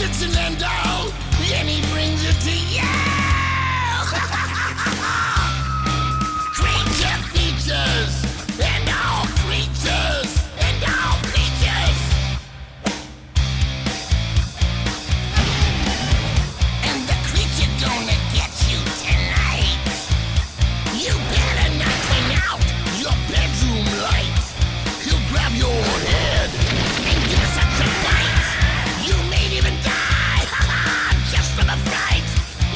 Dixieland all, and he brings it to you. Creature features, and all creatures, and all creatures. And the creature gonna get you tonight. You better not turn out your bedroom light. He'll grab your head and give it such a bite. You may even die, just from a fright.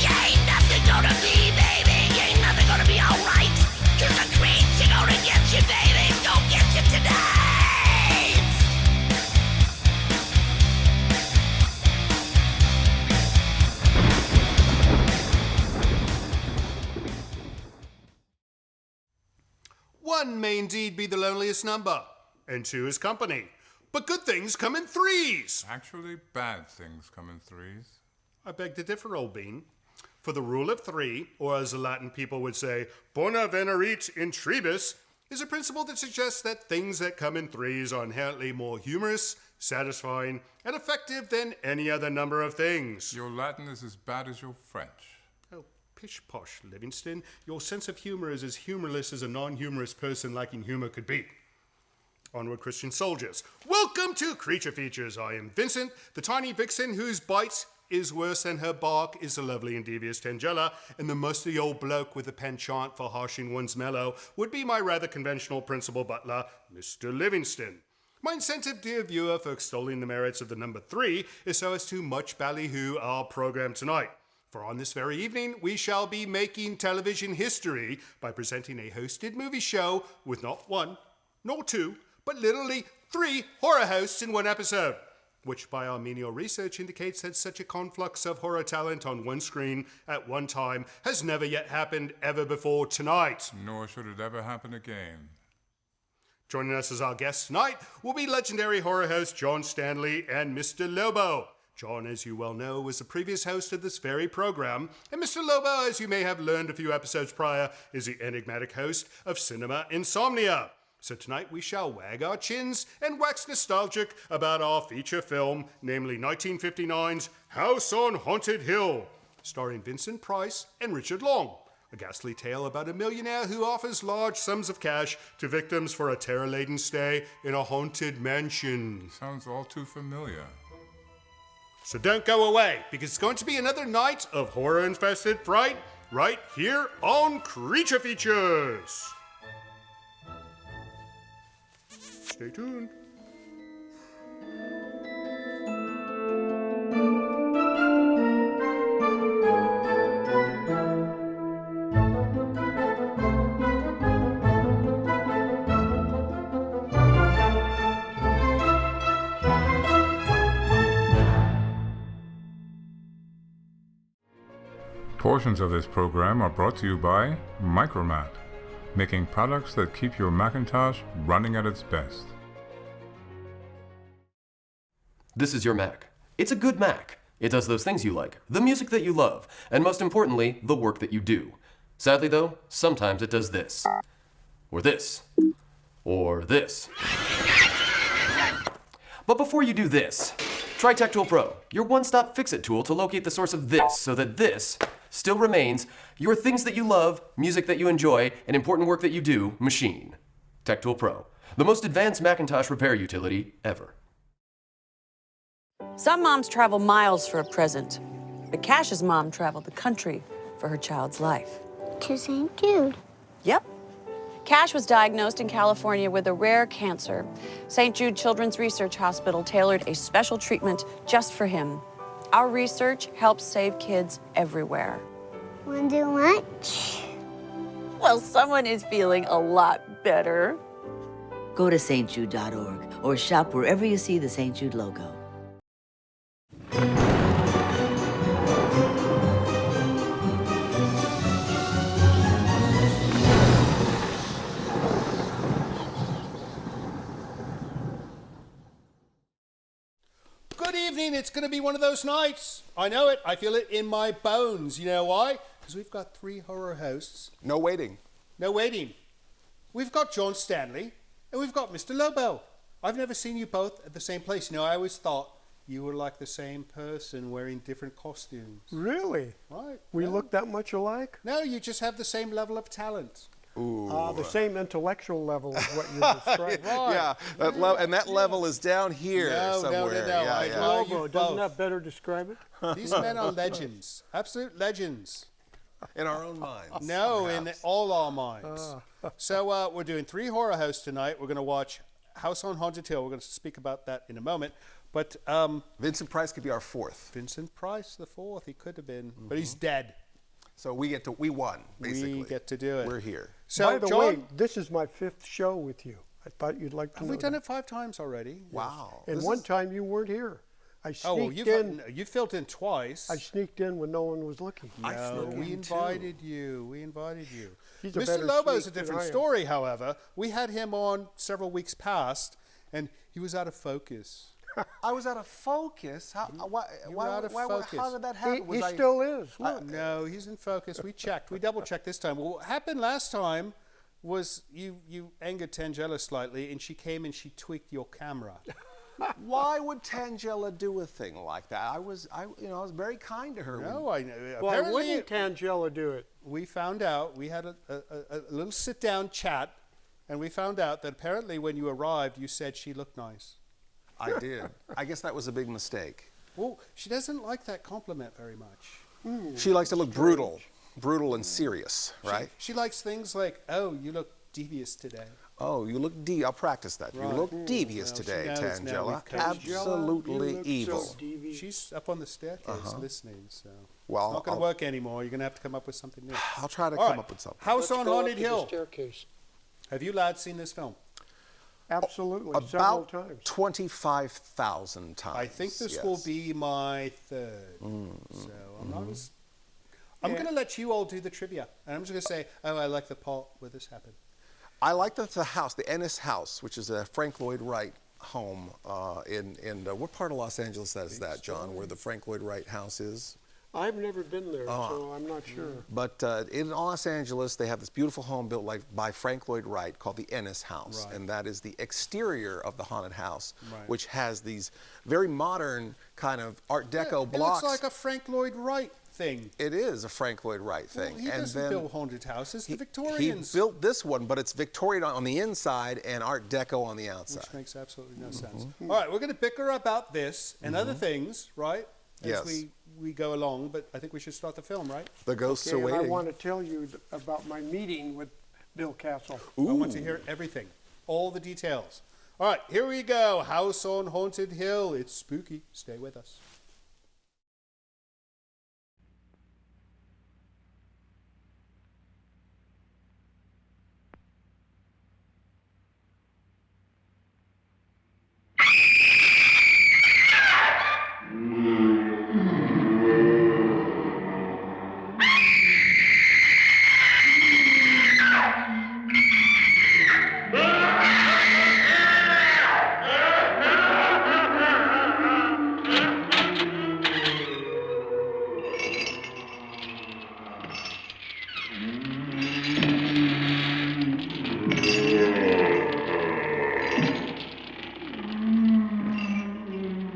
You ain't nothing gonna be, baby. You ain't nothing gonna be alright. 'Cause the creature gonna get you, baby. Gonna get you tonight. One may indeed be the loneliest number, and two is company. But good things come in threes. Actually, bad things come in threes. I beg to differ, old bean. For the rule of three, or as the Latin people would say, bona venerit in tribus, is a principle that suggests that things that come in threes are inherently more humorous, satisfying, and effective than any other number of things. Your Latin is as bad as your French. Oh, pish-posh, Livingston. Your sense of humor is as humorless as a non-humorous person liking humor could be. Onward, Christian soldiers. Welcome to Creature Features. I am Vincent, the tiny vixen whose bite is worse than her bark is the lovely and devious Tangella, and the musty old bloke with a penchant for harshing one's mellow would be my rather conventional principal butler, Mr. Livingston. My incentive, dear viewer, for extolling the merits of the number 3 is so as to much ballyhoo our program tonight. For on this very evening, we shall be making television history by presenting a hosted movie show with not one, nor two, but literally 3 horror hosts in one episode, which by our menial research indicates that such a conflux of horror talent on one screen at one time has never yet happened ever before tonight. Nor should it ever happen again. Joining us as our guests tonight will be legendary horror host John Stanley and Mr. Lobo. John, as you well know, was the previous host of this very program, and Mr. Lobo, as you may have learned a few episodes prior, is the enigmatic host of Cinema Insomnia. So tonight we shall wag our chins and wax nostalgic about our feature film, namely 1959's House on Haunted Hill, starring Vincent Price and Richard Long, a ghastly tale about a millionaire who offers large sums of cash to victims for a terror-laden stay in a haunted mansion. Sounds all too familiar. So don't go away, because it's going to be another night of horror-infested fright right here on Creature Features. Stay tuned. Portions of this program are brought to you by Micromat, making products that keep your Macintosh running at its best. This is your Mac. It's a good Mac. It does those things you like, the music that you love, and most importantly, the work that you do. Sadly though, sometimes it does this. Or this. Or this. But before you do this, try Tech-Tool Pro, your one-stop fix-it tool to locate the source of this so that this still remains your things that you love, music that you enjoy, and important work that you do machine. Tech-Tool Pro, the most advanced Macintosh repair utility ever. Some moms travel miles for a present, but Cash's mom traveled the country for her child's life. To St. Jude. Yep. Cash was diagnosed in California with a rare cancer. St. Jude Children's Research Hospital tailored a special treatment just for him. Our research helps save kids everywhere. Want to do lunch? Well, someone is feeling a lot better. Go to stjude.org or shop wherever you see the St. Jude logo. Good evening. It's going to be one of those nights. I know it. I feel it in my bones. You know why? Because we've got 3 horror hosts. No waiting. No waiting. We've got John Stanley and we've got Mr. Lobo. I've never seen you both at the same place. You know, I always thought you were like the same person wearing different costumes. Really? Right. We yeah. look that much alike? No, you just have the same level of talent. The same intellectual level is what you're describing. Right. Yeah, that level is down here somewhere. No. Yeah. Lobo, doesn't that better describe it? These men are legends, absolute legends. In our own minds. No, perhaps. in all our minds. So we're doing 3 horror hosts tonight. We're going to watch House on Haunted Hill. We're going to speak about that in a moment. But Vincent Price could be our 4th. Vincent Price, the 4th, he could have been, but he's dead. So we won, basically. We get to do it. We're here. So, by the John, way, this is my 5th show with you. I thought you'd like to know. have we done it 5 times already? Wow. And one time you weren't here. I sneaked you filled in twice. I sneaked in when no one was looking. No, we invited you. We invited you. He's a Mr. better Lobo's a sneak than different I am. story, however. We had him on several weeks past, and he was out of focus. I was out of focus. How did that happen? He still is. Look. No, he's in focus. We checked. We double-checked this time. Well, what happened last time was you angered Tangela slightly, and she came and she tweaked your camera. Why would Tangela do a thing like that? I was very kind to her. No, I know. Why Apparently, wouldn't Tangela do it? we found out, we had a little sit-down chat, and we found out that apparently when you arrived, you said she looked nice. I did. I guess that was a big mistake. Well, she doesn't like that compliment very much. She likes to look brutal and serious, right? She likes things like, oh, you look devious today. Oh, you look I'll practice that. Right. You look devious Well, she today, knows now Tangela. we've coached. Absolutely You look evil. so devious. She's up on the staircase listening, so Well, it's not going to work anymore. You're going to have to come up with something new. I'll try to All come right. up with something. House on Let's go up Haunted to the Hill. staircase. Have you lads seen this film? Absolutely, several About times. 25,000 times. I think this yes. will be my 3rd. So I'm not as... I'm going to let you all do the trivia. And I'm just going to say, oh, I like the part where this happened. I like the house, the Ennis House, which is a Frank Lloyd Wright home in what part of Los Angeles is that, John, where the Frank Lloyd Wright house is? I've never been there, so I'm not sure. But in Los Angeles, they have this beautiful home built by Frank Lloyd Wright called the Ennis House. Right. And that is the exterior of the haunted house, Right. which has these very modern kind of Art Deco blocks. It looks like a Frank Lloyd Wright thing. It is a Frank Lloyd Wright thing. Well, he doesn't build haunted houses. The He Victorians. built this one, but it's Victorian on the inside and Art Deco on the outside. Which makes absolutely no sense. All right, we're going to bicker about this and other things, right? As Yes. we go along, but I think we should start the film, right? The ghosts are Okay, and I waiting. want to tell you about my meeting with Bill Castle. I want to hear everything, all the details. All right, here we go. House on Haunted Hill. It's spooky. Stay with us.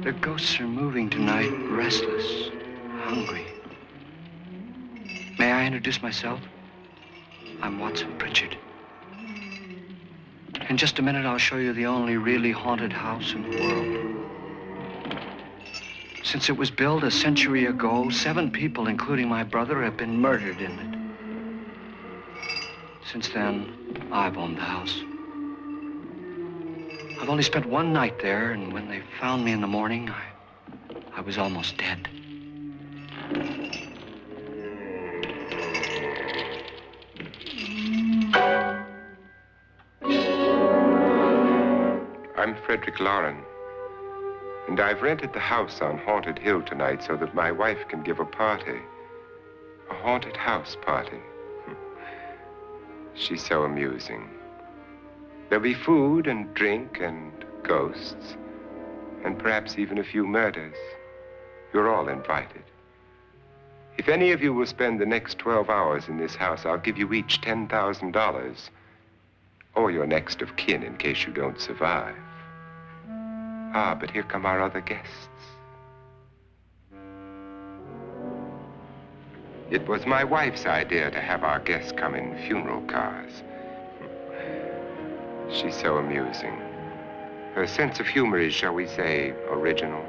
The ghosts are moving tonight, restless, hungry. May I introduce myself? I'm Watson Pritchard. In just a minute, I'll show you the only really haunted house in the world. Since it was built a century ago, 7 people, including my brother, have been murdered in it. Since then, I've owned the house. I've only spent one night there, and when they found me in the morning, I was almost dead. I'm Frederick Lauren, and I've rented the house on Haunted Hill tonight so that my wife can give a party. A haunted house party. She's so amusing. There'll be food and drink and ghosts, and perhaps even a few murders. You're all invited. If any of you will spend the next 12 hours in this house, I'll give you each $10,000, or your next of kin in case you don't survive. Ah, but here come our other guests. It was my wife's idea to have our guests come in funeral cars. She's so amusing. Her sense of humor is, shall we say, original.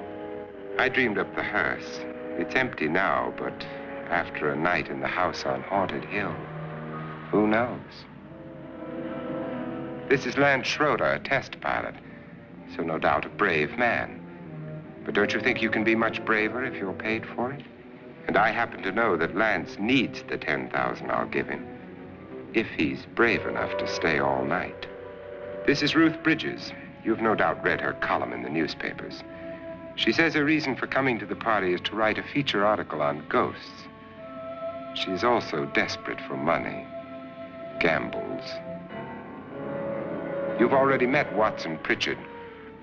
I dreamed up the hearse. It's empty now, but after a night in the house on Haunted Hill, who knows? This is Lance Schroeder, a test pilot, so no doubt a brave man. But don't you think you can be much braver if you're paid for it? And I happen to know that Lance needs the $10,000 I'll give him, if he's brave enough to stay all night. This is Ruth Bridges. You've no doubt read her column in the newspapers. She says her reason for coming to the party is to write a feature article on ghosts. She's also desperate for money, gambles. You've already met Watson Pritchard,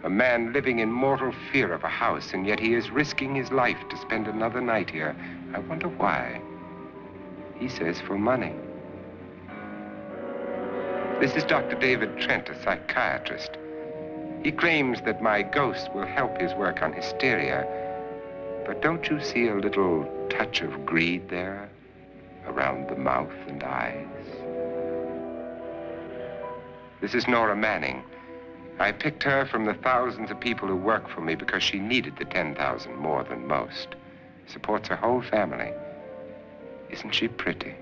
a man living in mortal fear of a house, and yet he is risking his life to spend another night here. I wonder why. He says for money. This is Dr. David Trent, a psychiatrist. He claims that my ghost will help his work on hysteria. But don't you see a little touch of greed there, around the mouth and eyes? This is Nora Manning. I picked her from the thousands of people who work for me because she needed the $10,000 more than most. Supports her whole family. Isn't she pretty?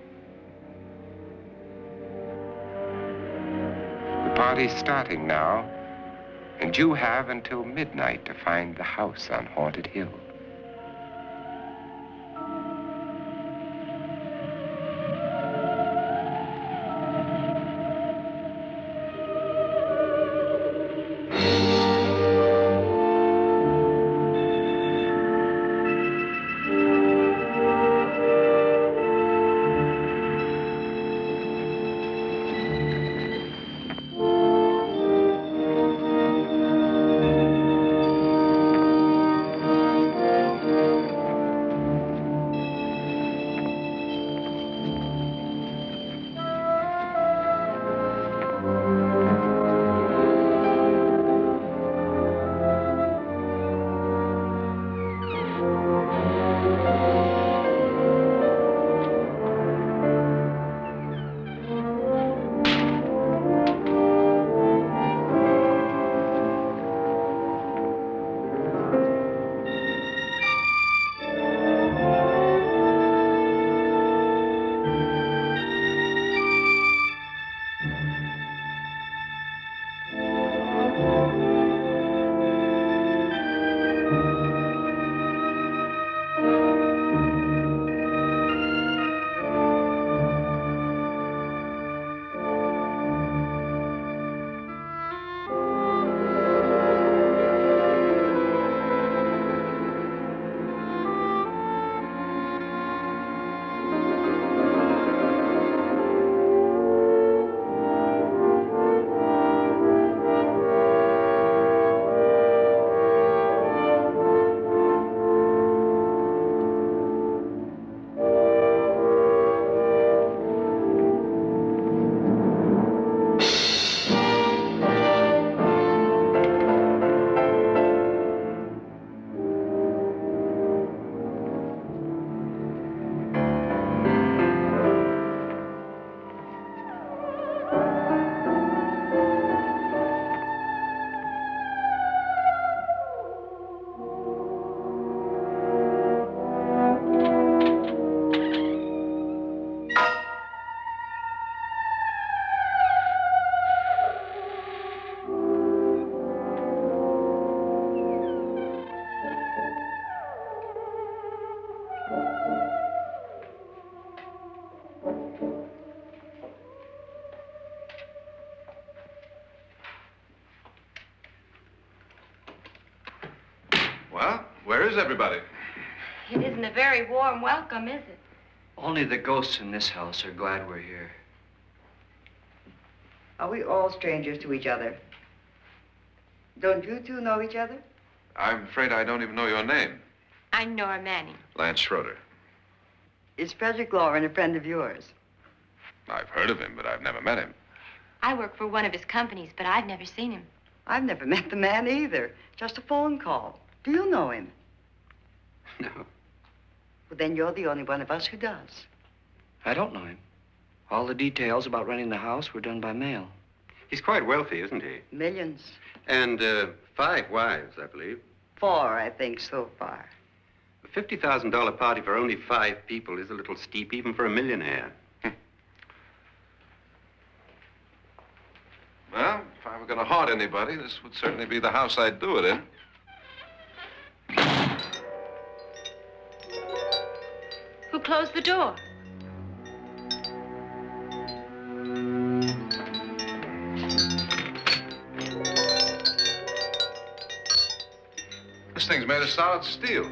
The party's starting now, and you have until midnight to find the house on Haunted Hill. Well, where is everybody? It isn't a very warm welcome, is it? Only the ghosts in this house are glad we're here. Are we all strangers to each other? Don't you two know each other? I'm afraid I don't even know your name. I'm Nora Manning. Lance Schroeder. Is Frederick Lauren a friend of yours? I've heard of him, but I've never met him. I work for one of his companies, but I've never seen him. I've never met the man either. Just a phone call. Do you know him? No. Well, then you're the only one of us who does. I don't know him. All the details about running the house were done by mail. He's quite wealthy, isn't he? Millions. And 5 wives, I believe. 4, I think, so far. A $50,000 party for only 5 people is a little steep, even for a millionaire. Well, if I were going to haunt anybody, this would certainly be the house I'd do it in. Who closed the door? This thing's made of solid steel.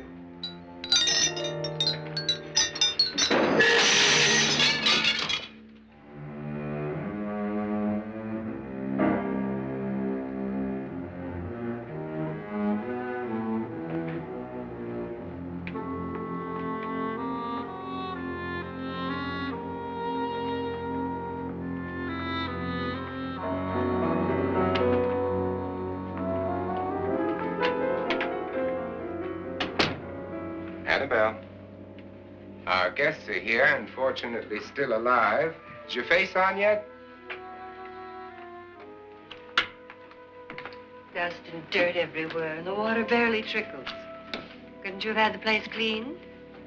Annabelle, our guests are here, unfortunately still alive. Is your face on yet? Dust and dirt everywhere, and the water barely trickles. Couldn't you have had the place cleaned?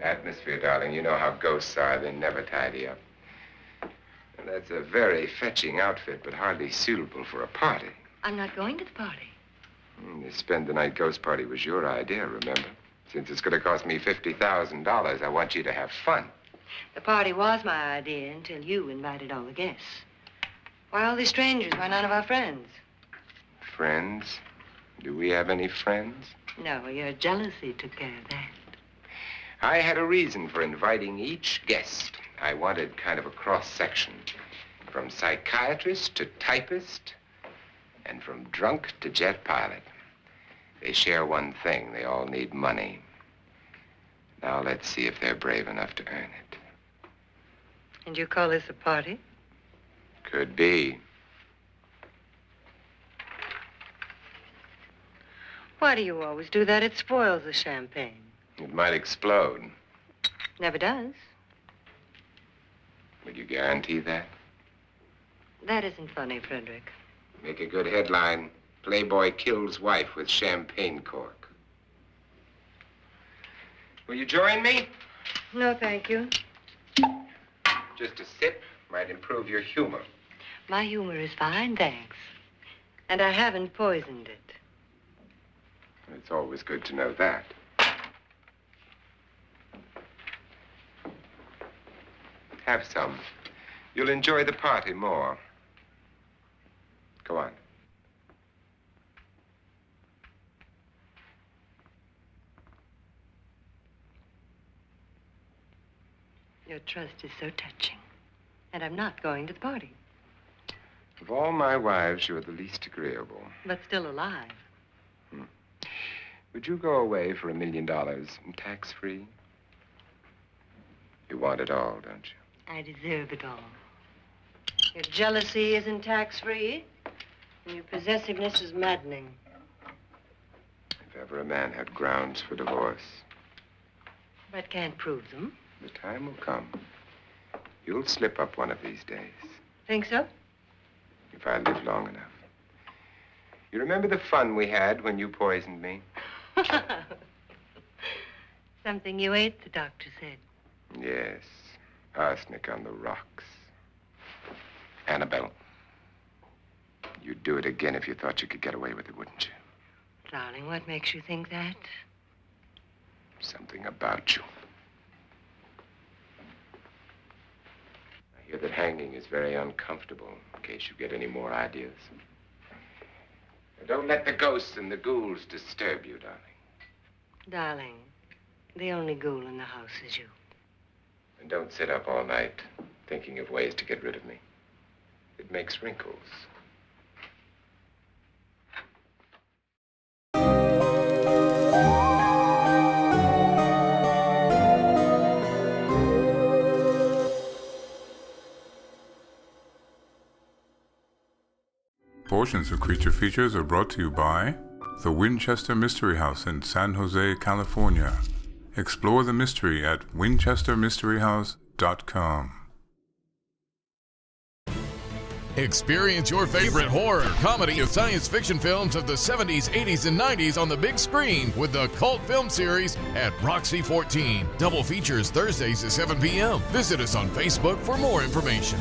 Atmosphere, darling. You know how ghosts are. They never tidy up. And that's a very fetching outfit, but hardly suitable for a party. I'm not going to the party. The spend-the-night ghost party was your idea, remember? Since it's going to cost me $50,000, I want you to have fun. The party was my idea until you invited all the guests. Why all these strangers? Why none of our friends? Friends? Do we have any friends? No, your jealousy took care of that. I had a reason for inviting each guest. I wanted kind of a cross-section. From psychiatrist to typist, and from drunk to jet pilot. They share one thing. They all need money. Now let's see if they're brave enough to earn it. And you call this a party? Could be. Why do you always do that? It spoils the champagne. It might explode. Never does. Would you guarantee that? That isn't funny, Frederick. Make a good headline. Playboy kills wife with champagne cork. Will you join me? No, thank you. Just a sip might improve your humor. My humor is fine, thanks. And I haven't poisoned it. It's always good to know that. Have some. You'll enjoy the party more. Go on. Your trust is so touching. And I'm not going to the party. Of all my wives, you're the least agreeable. But still alive. Would you go away for $1 million and tax-free? You want it all, don't you? I deserve it all. Your jealousy isn't tax-free, and your possessiveness is maddening. If ever a man had grounds for divorce, But can't prove them. the time will come. You'll slip up one of these days, Think so? if I live long enough. You remember the fun we had when you poisoned me? Something you ate, the doctor said. Yes, arsenic on the rocks. Annabelle, you'd do it again if you thought you could get away with it, wouldn't you? Darling, what makes you think that? Something about you. I hear that hanging is very uncomfortable, in case you get any more ideas. Don't let the ghosts and the ghouls disturb you, darling. Darling, the only ghoul in the house is you. And don't sit up all night thinking of ways to get rid of me. It makes wrinkles. Portions of Creature Features are brought to you by the Winchester Mystery House in San Jose, California, Explore the mystery at winchestermysteryhouse.com. Experience your favorite horror, comedy, and science fiction films of the 70s, 80s, and 90s on the big screen with the Cult Film Series at Roxy 14. Double features Thursdays at 7 p.m. Visit us on Facebook for more information.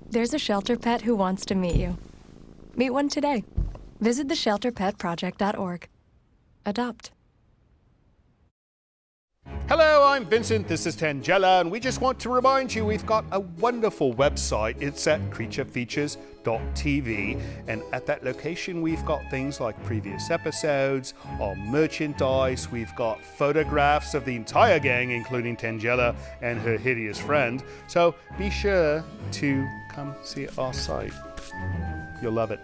There's a shelter pet who wants to meet you. Meet one today. Visit theshelterpetproject.org. Adopt. Hello, I'm Vincent, this is Tangella, and we just want to remind you we've got a wonderful website. It's at creaturefeatures.tv, and at that location we've got things like previous episodes, our merchandise, we've got photographs of the entire gang, including Tangella and her hideous friend. So be sure to come see our site. You'll love it.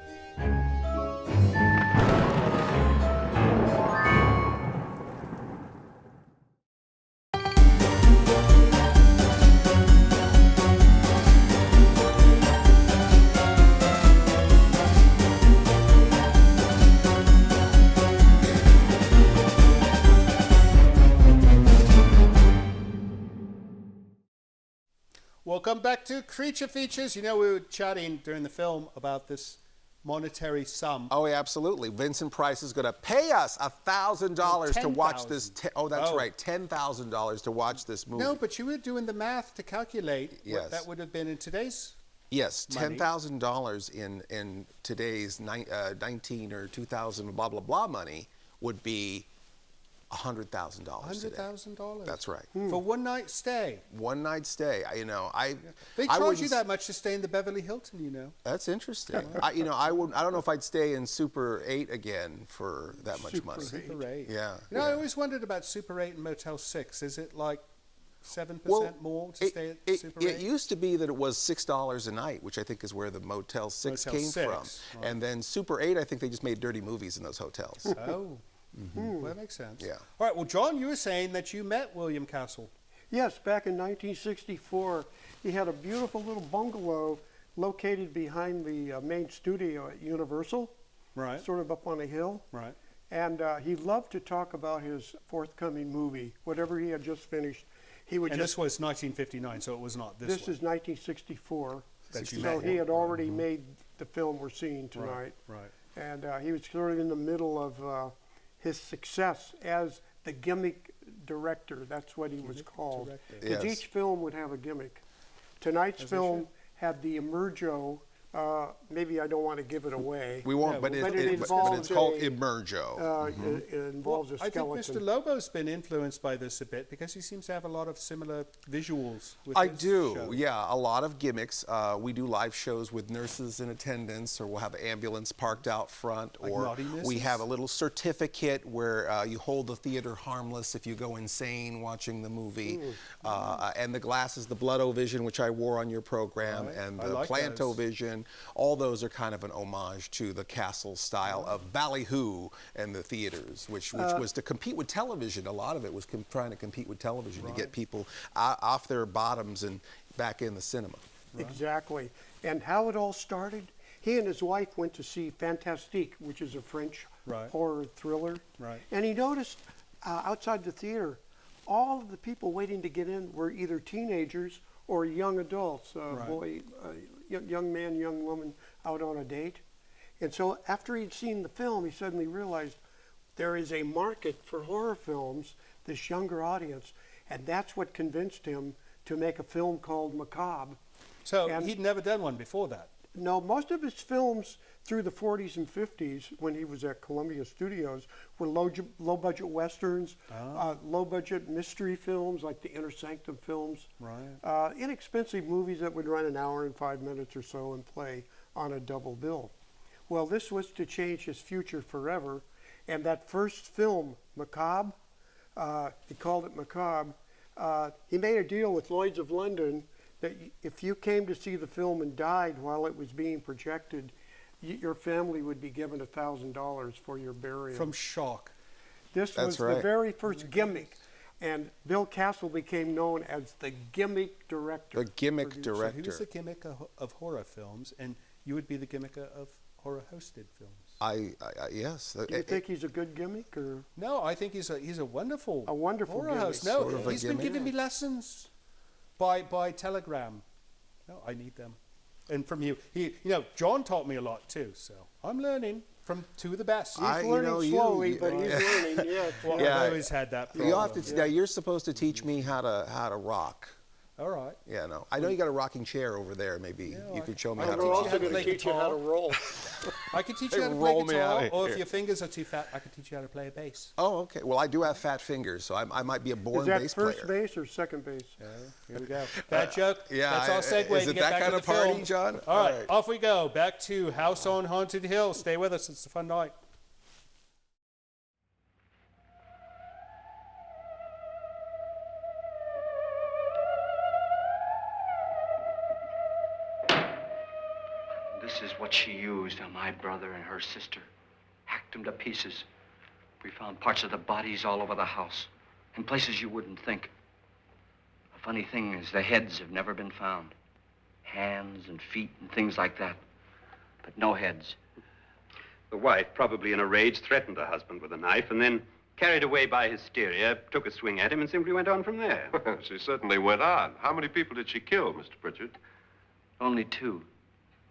Welcome back to Creature Features. You know, we were chatting during the film about this monetary sum. Oh, yeah, absolutely. Vincent Price is going to pay us $1,000 to watch this. Right, $10,000 to watch this movie. No, but you were doing the math to calculate Yes. what that would have been in today's Yes, money. $10,000 in today's 19 or 2000 blah, blah, blah money would be $100,000 today. $100,000. That's right. For one night stay. One night stay. You know, They charge you that much to stay in the Beverly Hilton, you know. That's interesting. I don't know if I'd stay in Super 8 again for that much money. Super 8. Yeah. You know, I always wondered about Super 8 and Motel 6. Is it like 7% more to stay at Super 8? It used to be that it was $6 a night, which I think is where the Motel 6 came from. Right. And then Super 8, I think they just made dirty movies in those hotels. Oh. Well, that makes sense. Yeah. All right. Well, John, you were saying that you met William Castle. Yes, back in 1964. He had a beautiful little bungalow located behind the main studio at Universal. Right. Sort of up on a hill. Right. And he loved to talk about his forthcoming movie, whatever he had just finished. He would. And this was 1959, so it was not this. This is 1964. That you so met he him. had already made the film we're seeing tonight. Right. And he was sort of in the middle of his success as the gimmick director. That's what he was called. Because each film would have a gimmick. Tonight's film had the Emergo. Maybe I don't want to give it away. We won't, but it's called Emergo. It involves a skeleton. I think Mr. Lobo's been influenced by this a bit because he seems to have a lot of similar visuals with I his do, show. yeah, a lot of gimmicks. We do live shows with nurses in attendance, or we'll have an ambulance parked out front, Like or naughty nurses? we have a little certificate where you hold the theater harmless if you go insane watching the movie. And the glasses, the Bloodo-Vision, which I wore on your program, and the Planto-Vision. All those are kind of an homage to the Castle style of ballyhoo and the theaters, which was to compete with television. A lot of it was trying to compete with television to get people off their bottoms and back in the cinema. Exactly. And how it all started, he and his wife went to see Fantastique, which is a French horror thriller. Right. And he noticed outside the theater, all of the people waiting to get in were either teenagers or young adults, young man, young woman out on a date. And so after he'd seen the film, he suddenly realized, there is a market for horror films, this younger audience, and that's what convinced him to make a film called Macabre. So he'd never done one before that? No, most of his films through the 40s and 50s, when he was at Columbia Studios, were low-budget westerns, low-budget mystery films like the Inner Sanctum films. Right. Inexpensive movies that would run an hour and 5 minutes or so and play on a double bill. Well, this was to change his future forever, and that first film, Macabre, he called it Macabre, he made a deal with Lloyd's of London that if you came to see the film and died while it was being projected, your family would be given $1,000 for your burial. From shock. This was the very first gimmick, and Bill Castle became known as the gimmick director. The gimmick director. So he was the gimmick of horror films, and you would be the gimmick of horror-hosted films. Yes. Do you think he's a good gimmick, or? No, I think he's a wonderful horror gimmick. host. No, he's been giving me lessons by telegram. No, I need them. And from you, John taught me a lot too. So I'm learning from two of the best. He's learning slowly, but he's learning. Yeah. Well, yeah. I've always had that problem. You have to. Now you're supposed to teach me how to rock. All right. Yeah, no. I know you got a rocking chair over there. Maybe you could show me how to. We're also going to teach you how to roll. I can teach you how to play guitar, or if your fingers are too fat, I can teach you how to play a bass. Oh, okay. Well, I do have fat fingers, so I might be a born bass player. Is that first base or second base? Yeah, here we go. Bad joke. Yeah. That's our segue Is to it get that back kind to of the party, film. John? All right, off we go. Back to House on Haunted Hill. Stay with us. It's a fun night. This is what she used on my brother and her sister. Hacked them to pieces. We found parts of the bodies all over the house, in places you wouldn't think. The funny thing is the heads have never been found. Hands and feet and things like that. But no heads. The wife, probably in a rage, threatened her husband with a knife and then, carried away by hysteria, took a swing at him and simply went on from there. She certainly went on. How many people did she kill, Mr. Pritchard? Only two.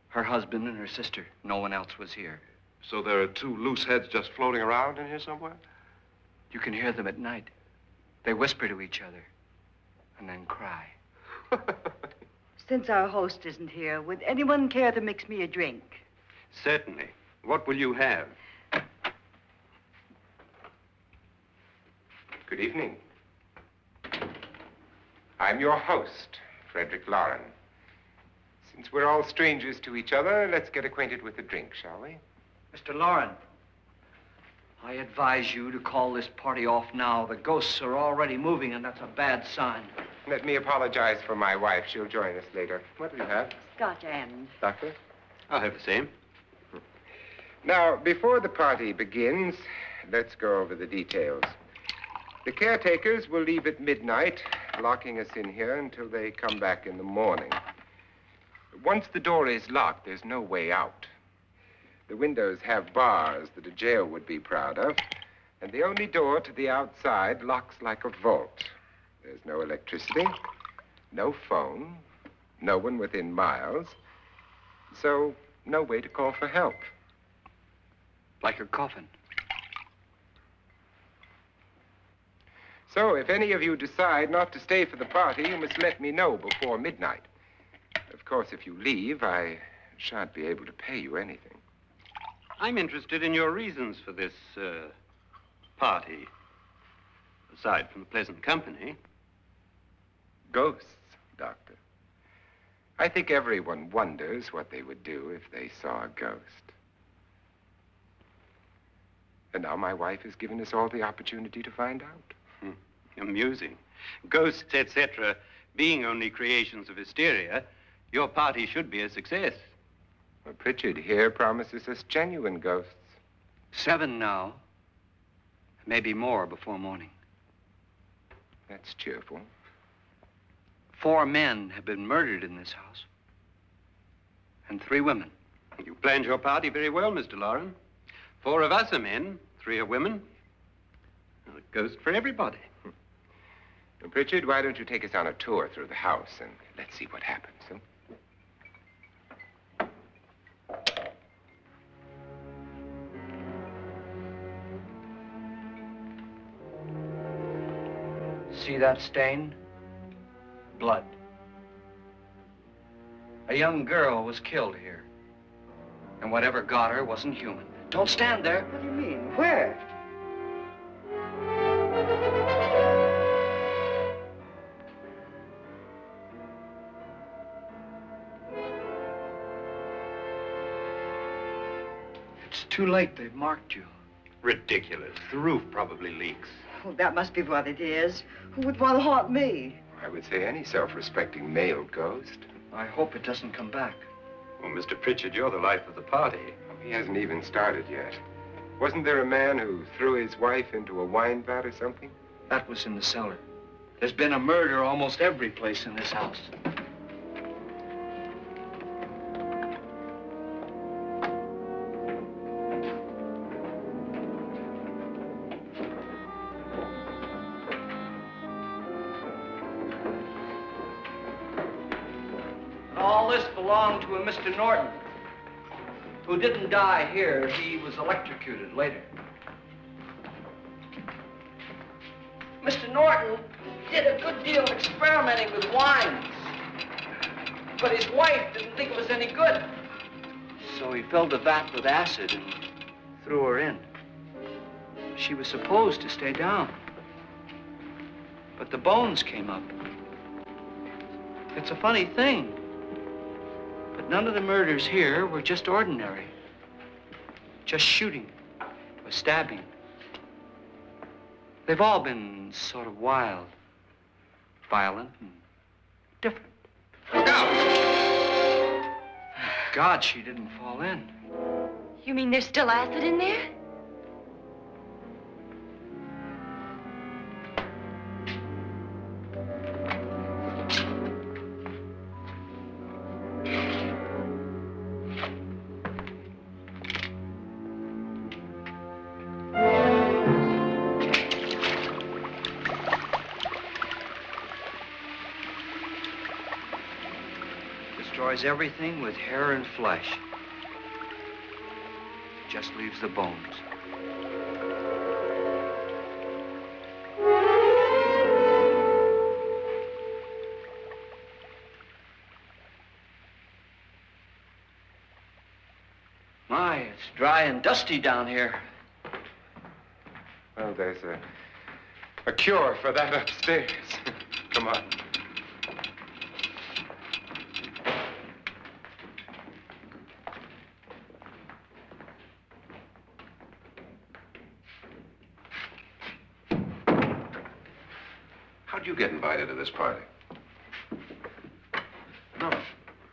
Her husband and her sister. No one else was here. So there are two loose heads just floating around in here somewhere? You can hear them at night. They whisper to each other and then cry. Since our host isn't here, would anyone care to mix me a drink? Certainly. What will you have? Good evening. I'm your host, Frederick Lauren. Since we're all strangers to each other, let's get acquainted with a drink, shall we? Mr. Lauren, I advise you to call this party off now. The ghosts are already moving, and that's a bad sign. Let me apologize for my wife. She'll join us later. What do you have? Scotch and. Doctor? I'll have the same. Now, before the party begins, let's go over the details. The caretakers will leave at midnight, locking us in here until they come back in the morning. Once the door is locked, there's no way out. The windows have bars that a jail would be proud of, and the only door to the outside locks like a vault. There's no electricity, no phone, no one within miles, so no way to call for help. Like a coffin. So if any of you decide not to stay for the party, you must let me know before midnight. Of course, if you leave, I shan't be able to pay you anything. I'm interested in your reasons for this, party. Aside from the pleasant company. Ghosts, Doctor. I think everyone wonders what they would do if they saw a ghost. And now my wife has given us all the opportunity to find out. Amusing. Ghosts, etc., being only creations of hysteria, your party should be a success. Well, Pritchard here promises us genuine ghosts. 7 now. Maybe more before morning. That's cheerful. 4 men have been murdered in this house. And 3 women. You planned your party very well, Mr. Lauren. 4 of us are men, 3 are women. A ghost for everybody. Well, Pritchard, why don't you take us on a tour through the house and let's see what happens, huh? See that stain? Blood. A young girl was killed here. And whatever got her wasn't human. Don't stand there. What do you mean? Where? It's too late. They've marked you. Ridiculous. The roof probably leaks. Oh, that must be what it is. Who would want to haunt me? I would say any self-respecting male ghost. I hope it doesn't come back. Well, Mr. Pritchard, you're the life of the party. He hasn't even started yet. Wasn't there a man who threw his wife into a wine vat or something? That was in the cellar. There's been a murder almost every place in this house. All this belonged to a Mr. Norton, who didn't die here. He was electrocuted later. Mr. Norton did a good deal of experimenting with wines, but his wife didn't think it was any good. So he filled the vat with acid and threw her in. She was supposed to stay down, but the bones came up. It's a funny thing, but none of the murders here were just ordinary. Just shooting or stabbing. They've all been sort of wild, violent, and different. Look out! God, she didn't fall in. You mean there's still acid in there? Destroys everything with hair and flesh. Just leaves the bones. My, it's dry and dusty down here. Well, there's a cure for that upstairs. Come on. How'd you get invited to this party? No.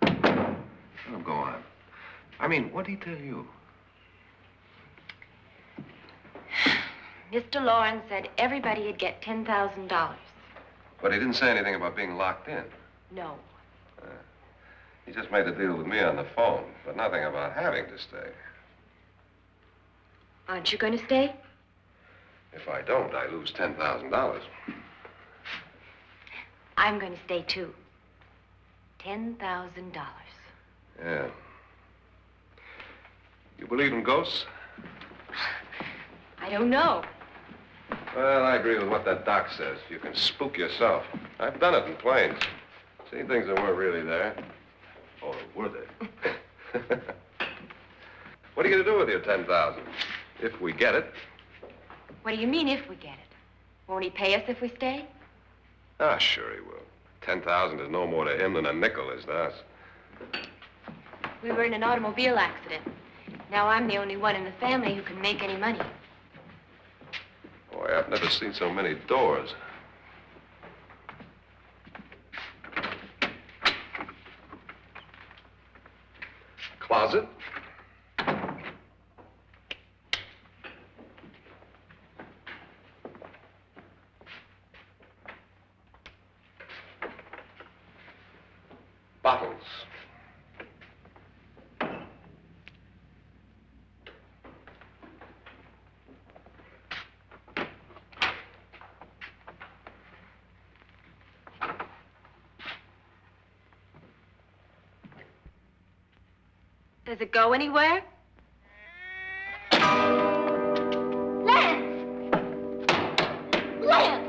No, go on. I mean, what'd he tell you? Mr. Lawrence said everybody'd get $10,000. But he didn't say anything about being locked in. No. He just made a deal with me on the phone, but nothing about having to stay. Aren't you going to stay? If I don't, I lose $10,000. I'm going to stay, too. $10,000. Yeah. You believe in ghosts? I don't know. Well, I agree with what that doc says. You can spook yourself. I've done it in planes. Seen things that weren't really there. Or were they? What are you going to do with your $10,000? If we get it. What do you mean, if we get it? Won't he pay us if we stay? Ah, sure he will. 10,000 is no more to him than a nickel is to us. We were in an automobile accident. Now I'm the only one in the family who can make any money. Boy, I've never seen so many doors. Closet. Bottles. Does it go anywhere? Lance! Lance!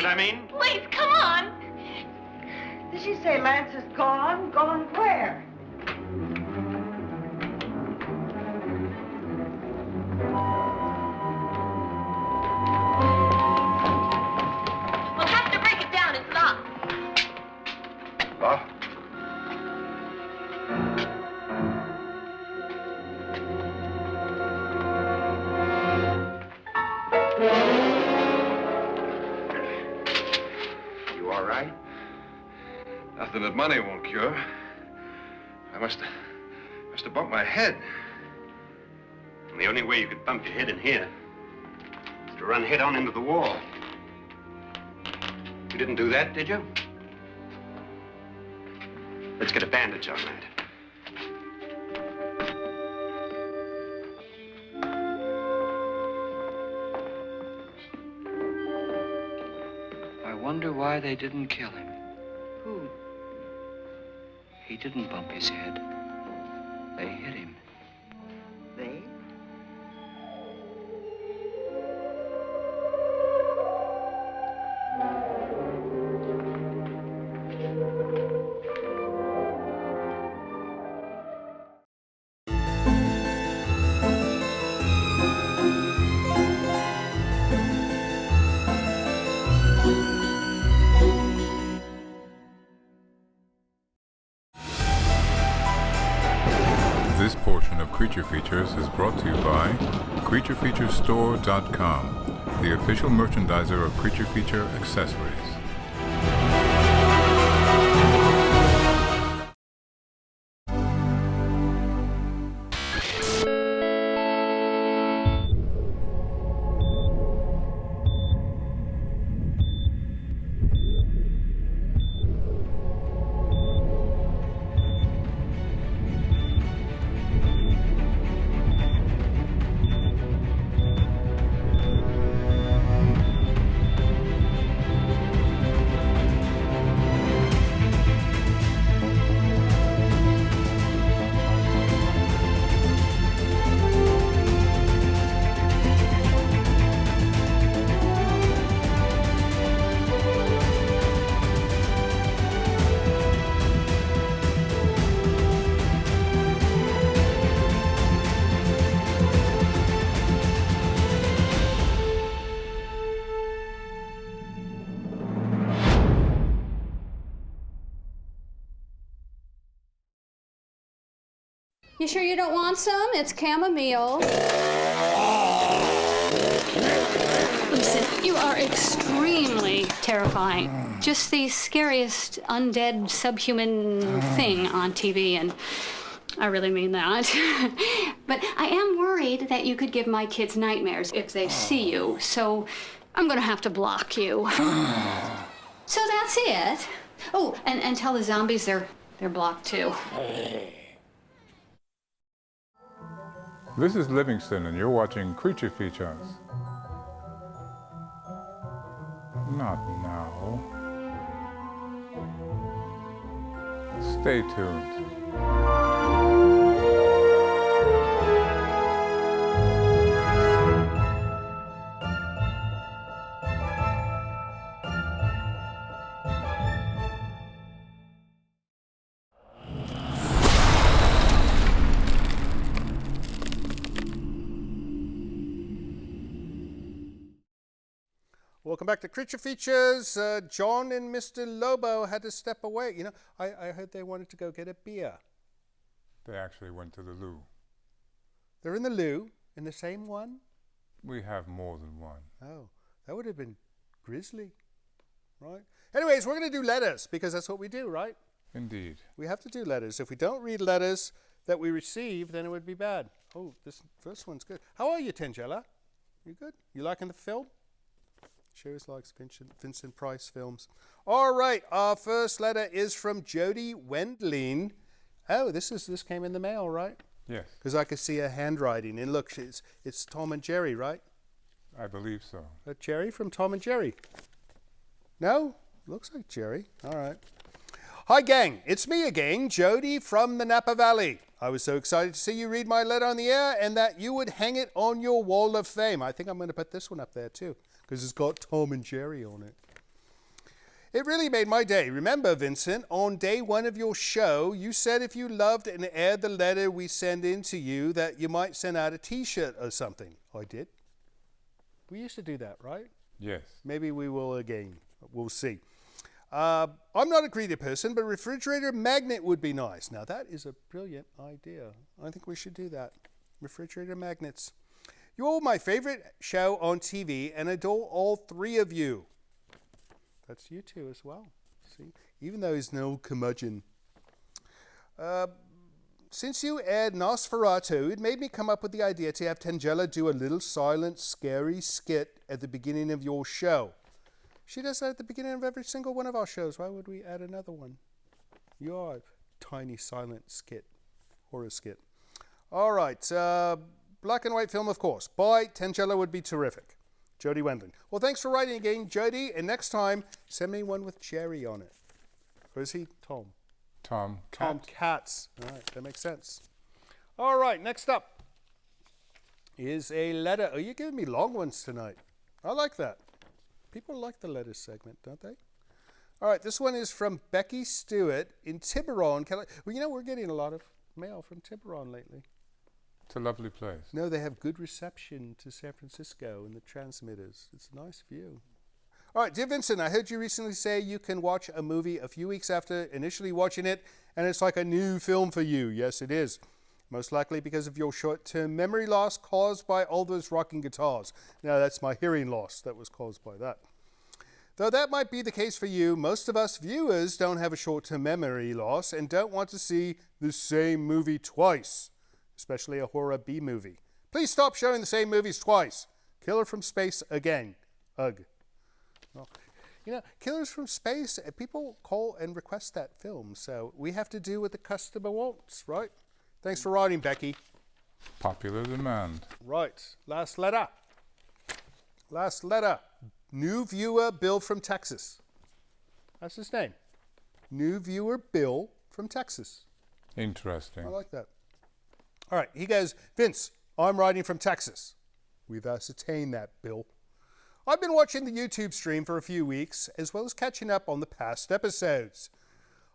I mean? Please, come on. Did she say Lance is gone? Gone where? We'll have to break it down. It's locked. Locked? You all right? Nothing that money won't cure. I must have bumped my head. And the only way you could bump your head in here is to run head on into the wall. You didn't do that, did you? Let's get a bandage on that. I wonder why they didn't kill him. Who? He didn't bump his head. They hit him. They? This portion of Creature Features is brought to you by CreatureFeatureStore.com, the official merchandiser of Creature Feature accessories. You sure you don't want some? It's chamomile. Listen, you are extremely terrifying. Just the scariest undead subhuman thing on TV, and I really mean that. But I am worried that you could give my kids nightmares if they see you, so I'm gonna have to block you. So that's it. Oh, and tell the zombies they're blocked too. This is Livingston, and you're watching Creature Features. Not now. Stay tuned. Welcome back to Creature Features. John and Mr. Lobo had to step away. You know, I heard they wanted to go get a beer. They actually went to the loo. They're in the loo, in the same one? We have more than one. Oh, that would have been grisly, right? Anyways, we're going to do letters, because that's what we do, right? Indeed. We have to do letters. If we don't read letters that we receive, then it would be bad. Oh, this first one's good. How are you, Tangela? You good? You liking the film? She always likes Vincent Price films. All right, our first letter is from Jody Wendling. Oh, this came in the mail, right? Yes. Because I could see her handwriting. And look, it's Tom and Jerry, right? I believe so. Jerry from Tom and Jerry. No? Looks like Jerry. All right. Hi, gang. It's me again, Jody from the Napa Valley. I was so excited to see you read my letter on the air and that you would hang it on your wall of fame. I think I'm going to put this one up there, too, because it's got Tom and Jerry on it. It really made my day. Remember, Vincent, on day one of your show, you said if you loved and aired the letter we send in to you, that you might send out a T-shirt or something. I did. We used to do that, right? Yes. Maybe we will again. We'll see. I'm not a greedy person, but a refrigerator magnet would be nice. Now, that is a brilliant idea. I think we should do that. Refrigerator magnets. You're all my favorite show on TV and adore all three of you. That's you two as well. See? Even though he's no curmudgeon. Since you aired Nosferatu, it made me come up with the idea to have Tangela do a little silent, scary skit at the beginning of your show. She does that at the beginning of every single one of our shows. Why would we add another one? Your tiny silent skit, horror skit. All right, black and white film, of course. By Tangela would be terrific. Jody Wendling. Well, thanks for writing again, Jody. And next time, send me one with Jerry on it. Or is he Tom? Tom Katz. All right, that makes sense. All right, next up is a letter. Oh, you're giving me long ones tonight. I like that. People like the letters segment, don't they? All right, this one is from Becky Stewart in Tiburon, California. Well, you know, we're getting a lot of mail from Tiburon lately. It's a lovely place. No, they have good reception to San Francisco and the transmitters. It's a nice view. All right, dear Vincent, I heard you recently say you can watch a movie a few weeks after initially watching it, and it's like a new film for you. Yes, it is. Most likely because of your short-term memory loss caused by all those rocking guitars. Now, that's my hearing loss that was caused by that. Though that might be the case for you, most of us viewers don't have a short-term memory loss and don't want to see the same movie twice, especially a horror B movie. Please stop showing the same movies twice. Killer from Space again. Ugh. Well, you know, Killers from Space, people call and request that film, so we have to do what the customer wants, right? Thanks for writing, Becky. Popular demand. Right. Last letter. New viewer Bill from Texas. That's his name. New viewer Bill from Texas. Interesting. I like that. All right. He goes, Vince, I'm writing from Texas. We've ascertained that, Bill. I've been watching the YouTube stream for a few weeks, as well as catching up on the past episodes.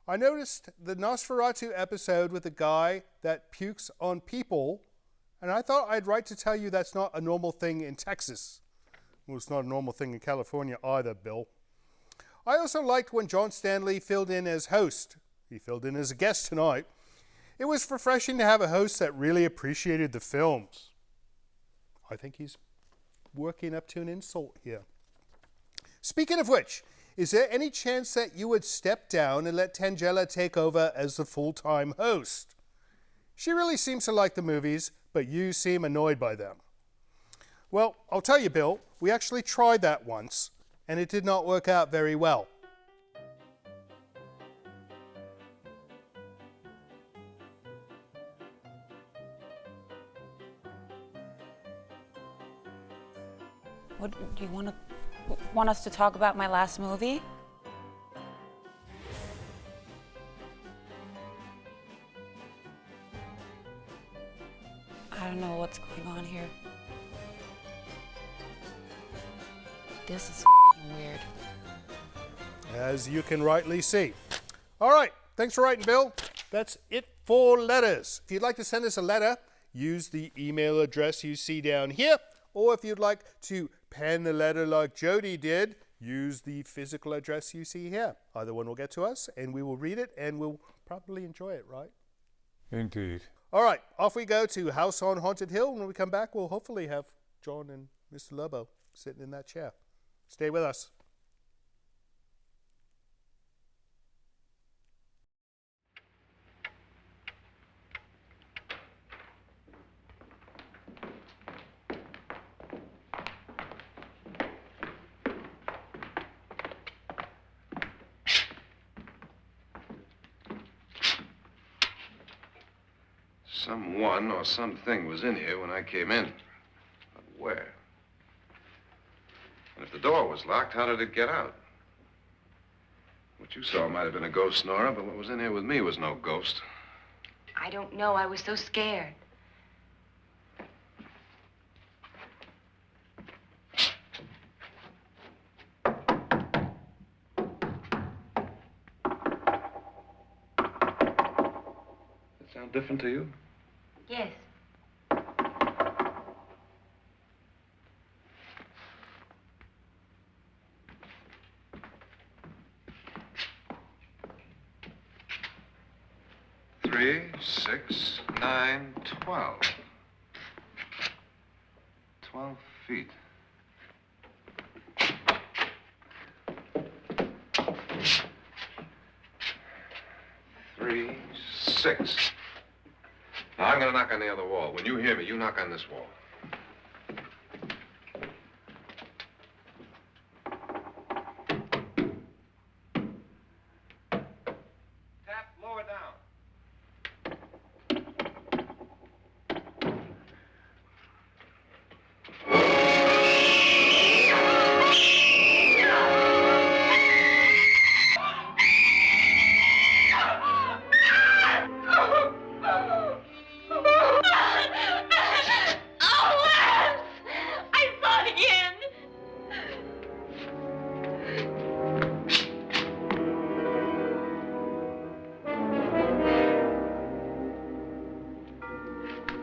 I noticed the Nosferatu episode with the guy that pukes on people, and I thought I'd write to tell you that's not a normal thing in Texas. Well, it's not a normal thing in California either, Bill. I also liked when John Stanley filled in as host. He filled in as a guest tonight. It was refreshing to have a host that really appreciated the films. I think he's working up to an insult here. Speaking of which, is there any chance that you would step down and let Tangela take over as the full-time host? She really seems to like the movies, but you seem annoyed by them. Well, I'll tell you, Bill, we actually tried that once, and it did not work out very well. What do you want us to talk about my last movie? I don't know what's going on here. This is weird. As you can rightly see. All right, thanks for writing, Bill. That's it for letters. If you'd like to send us a letter, use the email address you see down here, or if you'd like to pen a letter like Jody did, use the physical address you see here. Either one will get to us, and we will read it, and we'll probably enjoy it, right? Indeed. All right, off we go to House on Haunted Hill. When we come back, we'll hopefully have John and Mr. Lobo sitting in that chair. Stay with us. Someone or something was in here when I came in. But where? And if the door was locked, how did it get out? What you saw might have been a ghost, Nora, but what was in here with me was no ghost. I don't know. I was so scared. Does it sound different to you? Yes. Three, 6, 9, 12. 12 feet. Three, 6. Now, I'm going to knock on the other wall. When you hear me, you knock on this wall. Tap lower down.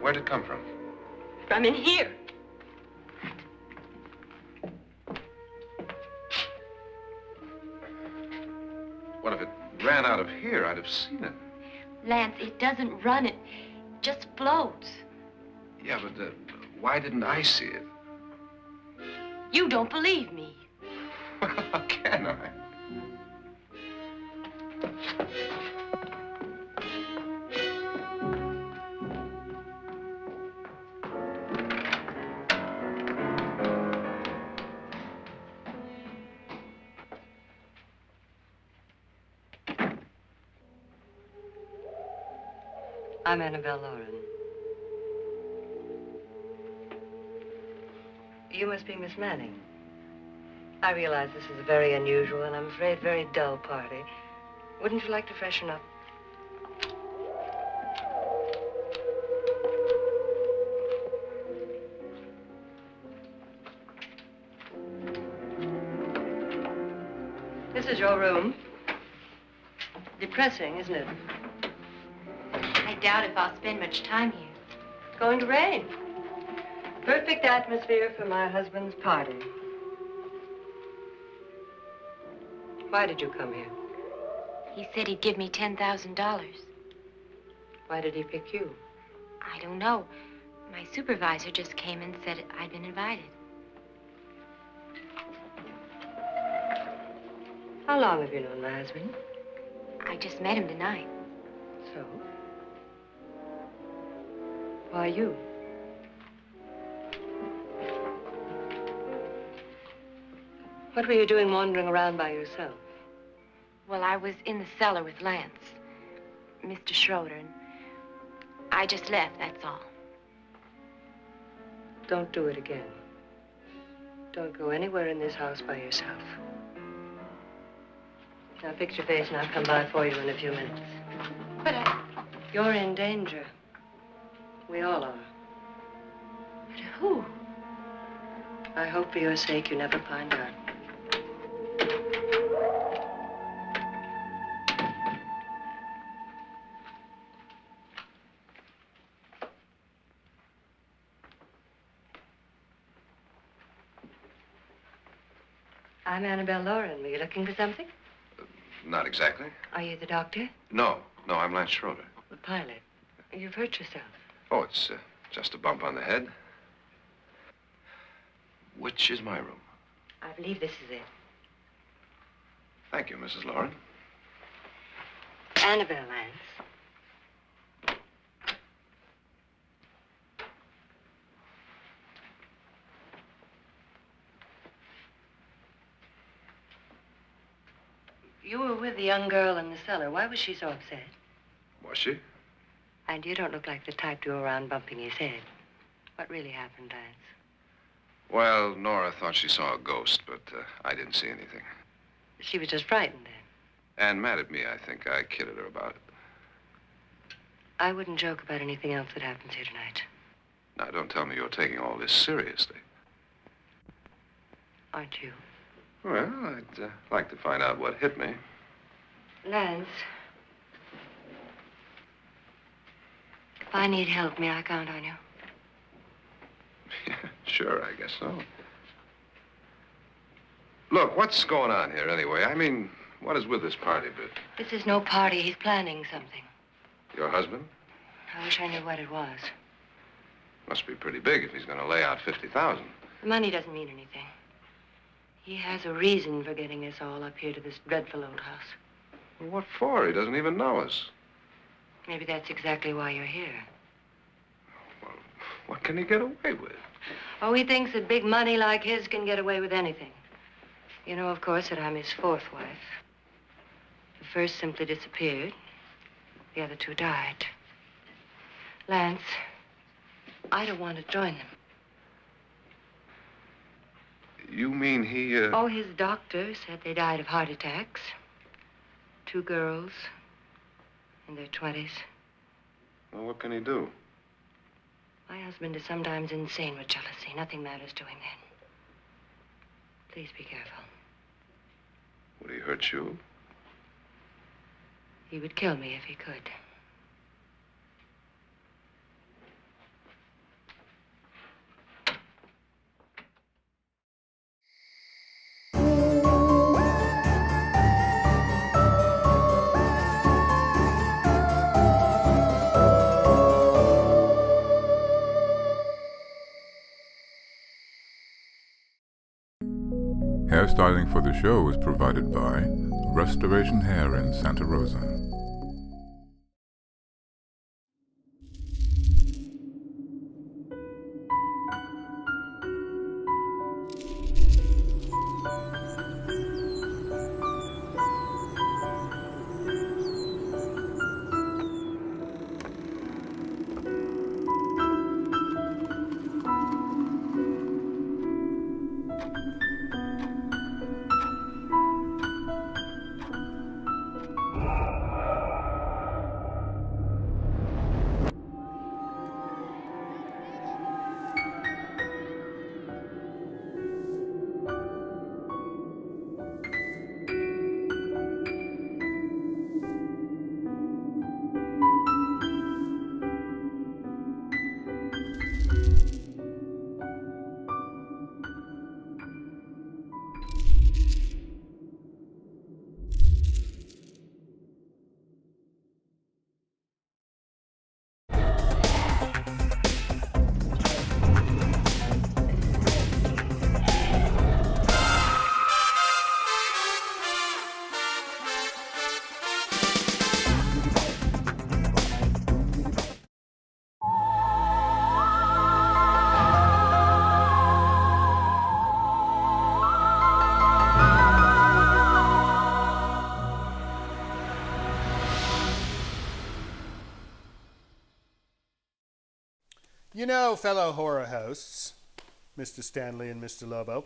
Where'd it come from? From in here. What if it ran out of here? I'd have seen it. Lance, it doesn't run. It just floats. Yeah, but why didn't I see it? You don't believe me. How can I? I'm Annabelle Lauren. You must be Miss Manning. I realize this is a very unusual and I'm afraid very dull party. Wouldn't you like to freshen up? This is your room. Depressing, isn't it? I doubt if I'll spend much time here. It's going to rain. Perfect atmosphere for my husband's party. Why did you come here? He said he'd give me $10,000. Why did he pick you? I don't know. My supervisor just came and said I'd been invited. How long have you known my husband? I just met him tonight. So? Why you? What were you doing wandering around by yourself? Well, I was in the cellar with Lance, Mr. Schroeder, and I just left, that's all. Don't do it again. Don't go anywhere in this house by yourself. Now fix your face and I'll come by for you in a few minutes. But You're in danger. We all are. But who? I hope for your sake you never find out. I'm Annabelle Lauren. Were you looking for something? Not exactly. Are you the doctor? No, I'm Lance Schroeder. The pilot. You've hurt yourself. Oh, it's just a bump on the head. Which is my room? I believe this is it. Thank you, Mrs. Lauren. Annabelle, Lance. You were with the young girl in the cellar. Why was she so upset? Was she? And you don't look like the type to go around bumping his head. What really happened, Lance? Well, Nora thought she saw a ghost, but I didn't see anything. She was just frightened then. And mad at me, I think. I kidded her about it. I wouldn't joke about anything else that happens here tonight. Now, don't tell me you're taking all this seriously. Aren't you? Well, I'd like to find out what hit me. Lance. If I need help, may I count on you? Sure, I guess so. Look, what's going on here anyway? I mean, what is with this party bit? This is no party. He's planning something. Your husband? I wish I knew what it was. Must be pretty big if he's going to lay out 50,000. The money doesn't mean anything. He has a reason for getting us all up here to this dreadful old house. Well, what for? He doesn't even know us. Maybe that's exactly why you're here. Well, what can he get away with? Oh, he thinks that big money like his can get away with anything. You know, of course, that I'm his fourth wife. The first simply disappeared. The other two died. Lance, I don't want to join them. You mean he, Oh, his doctor said they died of heart attacks. 2 girls in their 20s. Well, what can he do? My husband is sometimes insane with jealousy. Nothing matters to him then. Please be careful. Would he hurt you? He would kill me if he could. Hairstyling for the show was provided by Restoration Hair in Santa Rosa. You know, fellow horror hosts, Mr. Stanley and Mr. Lobo,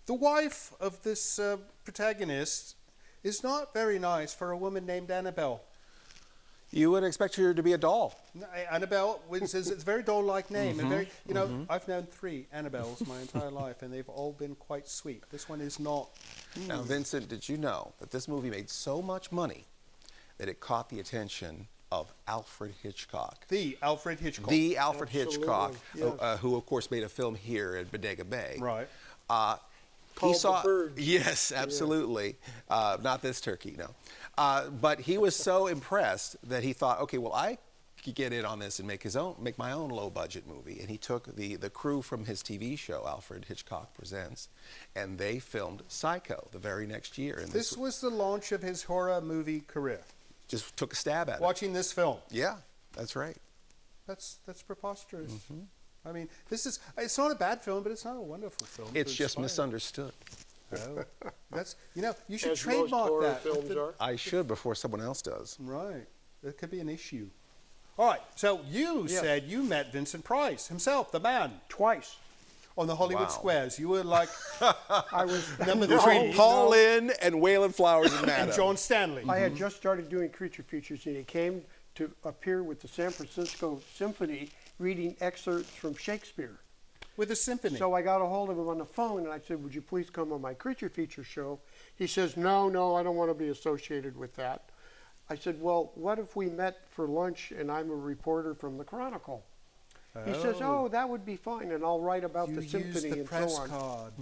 the wife of this protagonist is not very nice for a woman named Annabelle. You would expect her to be a doll. Annabelle is a very doll-like name. And very, you know, I've known 3 Annabelles my entire life, and they've all been quite sweet. This one is not. Now, Vincent, did you know that this movie made so much money that it caught the attention of Alfred Hitchcock? The Alfred Hitchcock. The Alfred Absolutely, Hitchcock, yes. who, of course, made a film here at Bodega Bay. Right. called The Birds. Yes, absolutely. Not this turkey, no. But he was so impressed that he thought, okay, well, I could get in on this and make my own low-budget movie. And he took the crew from his TV show, Alfred Hitchcock Presents, and they filmed Psycho the very next year. And this was the launch of his horror movie career. Just took a stab at it. Watching this film. Yeah, that's right. That's preposterous. I mean, it's not a bad film, but it's not a wonderful film. It's just misunderstood. Oh, you should As trademark most horror that. films are. I should before someone else does. Right. That could be an issue. All right, so you said you met Vincent Price himself, the man. Twice. On the Hollywood Squares. You were like I was number between Paul Lynde and Waylon Flowers and Madame. And John Stanley. I had just started doing creature features, and he came to appear with the San Francisco Symphony reading excerpts from Shakespeare. With a symphony? So I got a hold of him on the phone, and I said, would you please come on my creature feature show? He says, no, I don't want to be associated with that. I said, well, what if we met for lunch and I'm a reporter from the Chronicle? He says, oh, that would be fine, and I'll write about the symphony the and press so on. card.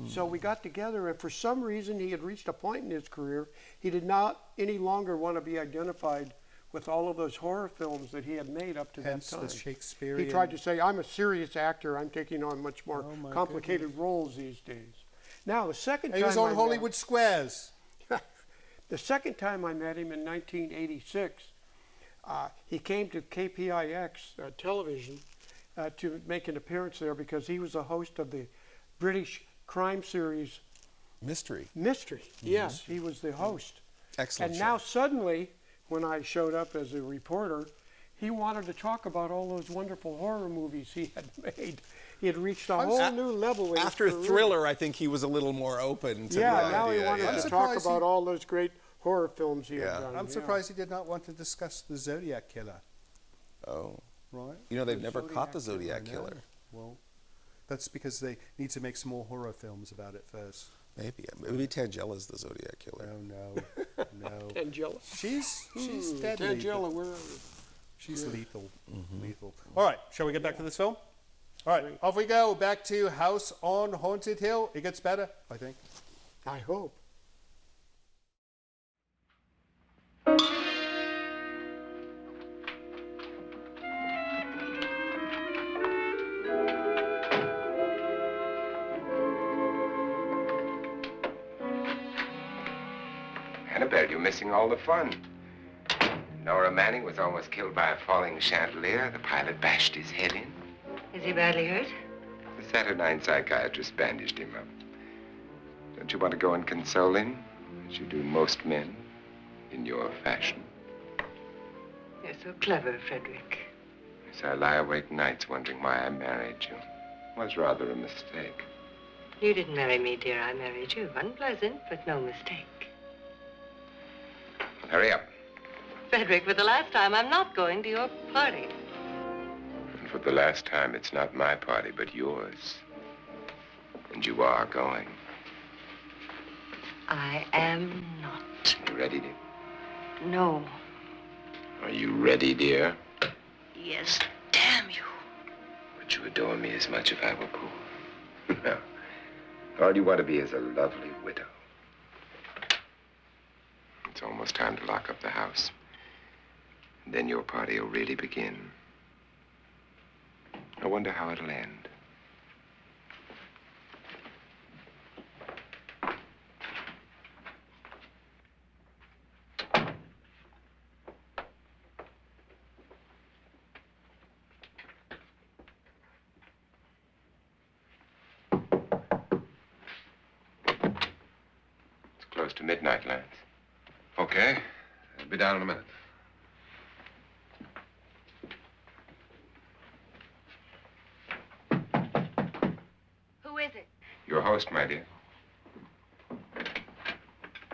So we got together, and for some reason he had reached a point in his career he did not any longer want to be identified with all of those horror films that he had made up to Hence that time. the Shakespearean. He tried to say, I'm a serious actor, I'm taking on much more complicated roles these days. Now, the second time he was on Hollywood Squares. The second time I met him in 1986, he came to KPIX television to make an appearance there because he was a host of the British crime series Mystery. Yes, he was the host. Excellent And show. now suddenly, when I showed up as a reporter, he wanted to talk about all those wonderful horror movies he had made. He had reached a whole new level in After his career. Thriller, I think he was a little more open to the idea. Now he wanted to talk about all those great horror films he had done. I'm surprised he did not want to discuss the Zodiac Killer. Oh. Right. You know, they've never caught the Zodiac Killer. Well, that's because they need to make some more horror films about it first. Maybe. Maybe Tangela's the Zodiac Killer. Oh, no. Tangela? She's deadly. Tangela, where are you? She's lethal. Lethal. All right, shall we get back to this film? All right, off we go. Back to House on Haunted Hill. It gets better, I think. I hope. Annabelle, you're missing all the fun. Nora Manning was almost killed by a falling chandelier. The pilot bashed his head in. Is he badly hurt? The Saturnine psychiatrist bandaged him up. Don't you want to go and console him, as you do most men, in your fashion? You're so clever, Frederick. Yes, I lie awake nights wondering why I married you. It was rather a mistake. You didn't marry me, dear. I married you. Unpleasant, but no mistake. Hurry up. Frederick, for the last time, I'm not going to your party. And for the last time, it's not my party, but yours. And you are going. I am not. You ready, dear? No. Are you ready, dear? Yes, damn you. Would you adore me as much if I were poor? No. All you want to be is a lovely widow. It's almost time to lock up the house. And then your party will really begin. I wonder how it'll end. It's close to midnight, Lance. Okay. I'll be down in a minute. Who is it? Your host, my dear.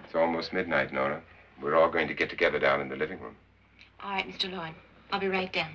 It's almost midnight, Nora. We're all going to get together down in the living room. All right, Mr. Lloyd. I'll be right down.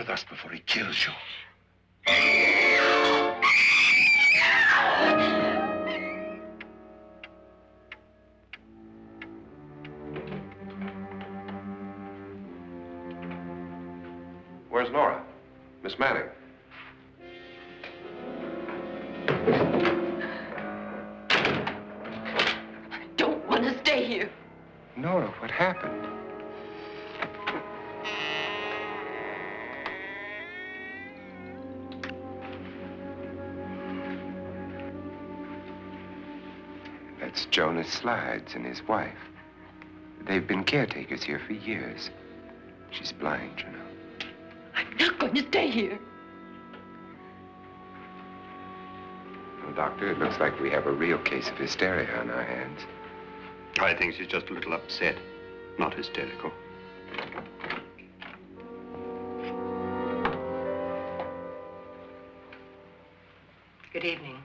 with us before he kills you. Where's Nora? Miss Manning. I don't want to stay here. Nora, what happened? That's Jonas Slides and his wife. They've been caretakers here for years. She's blind, you know. I'm not going to stay here. Well, Doctor, it looks like we have a real case of hysteria on our hands. I think she's just a little upset, not hysterical. Good evening.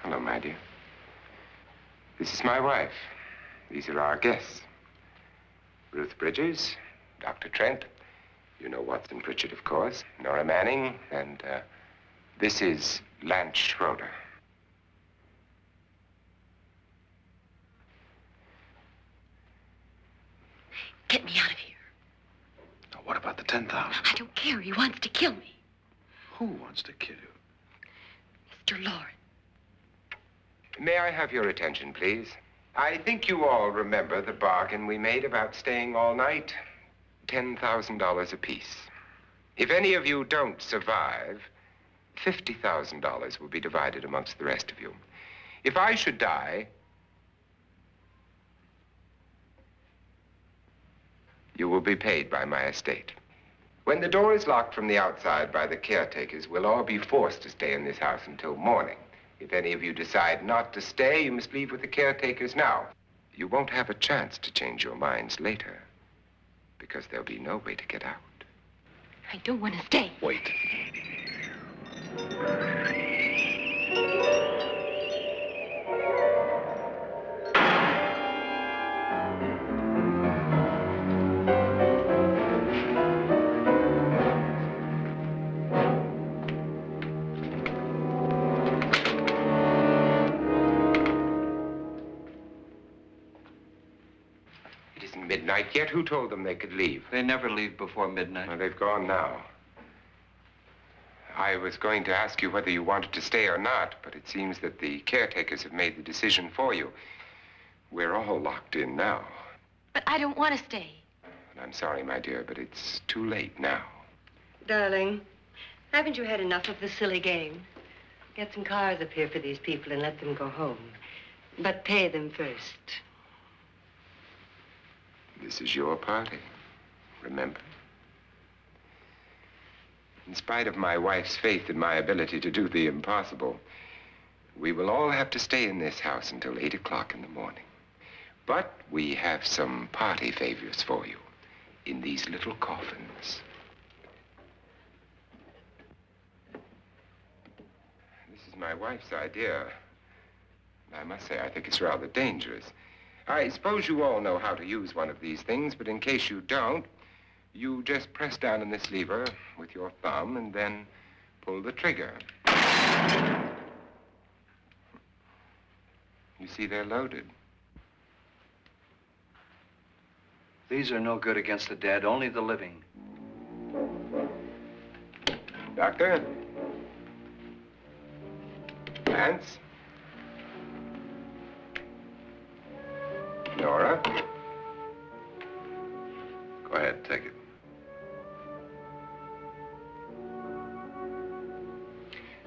Hello, my dear. This is my wife. These are our guests. Ruth Bridges, Dr. Trent. You know Watson Pritchard, of course. Nora Manning, and this is Lance Schroeder. Get me out of here. Now, what about the 10,000? I don't care. He wants to kill me. Who wants to kill you? Mr. Lawrence. May I have your attention, please? I think you all remember the bargain we made about staying all night. $10,000 apiece. If any of you don't survive, $50,000 will be divided amongst the rest of you. If I should die, you will be paid by my estate. When the door is locked from the outside by the caretakers, we'll all be forced to stay in this house until morning. If any of you decide not to stay, you must leave with the caretakers now. You won't have a chance to change your minds later, because there'll be no way to get out. I don't want to stay. Wait. Midnight yet? Who told them they could leave? They never leave before midnight. Well, they've gone now. I was going to ask you whether you wanted to stay or not, but it seems that the caretakers have made the decision for you. We're all locked in now. But I don't want to stay. And I'm sorry, my dear, but it's too late now. Darling, haven't you had enough of the silly game? Get some cars up here for these people and let them go home. But pay them first. This is your party, remember? In spite of my wife's faith in my ability to do the impossible, we will all have to stay in this house until 8 o'clock in the morning. But we have some party favors for you in these little coffins. This is my wife's idea. I must say, I think it's rather dangerous. I suppose you all know how to use one of these things, but in case you don't, you just press down on this lever with your thumb and then pull the trigger. You see, they're loaded. These are no good against the dead, only the living. Doctor? Lance? Nora? Go ahead, take it.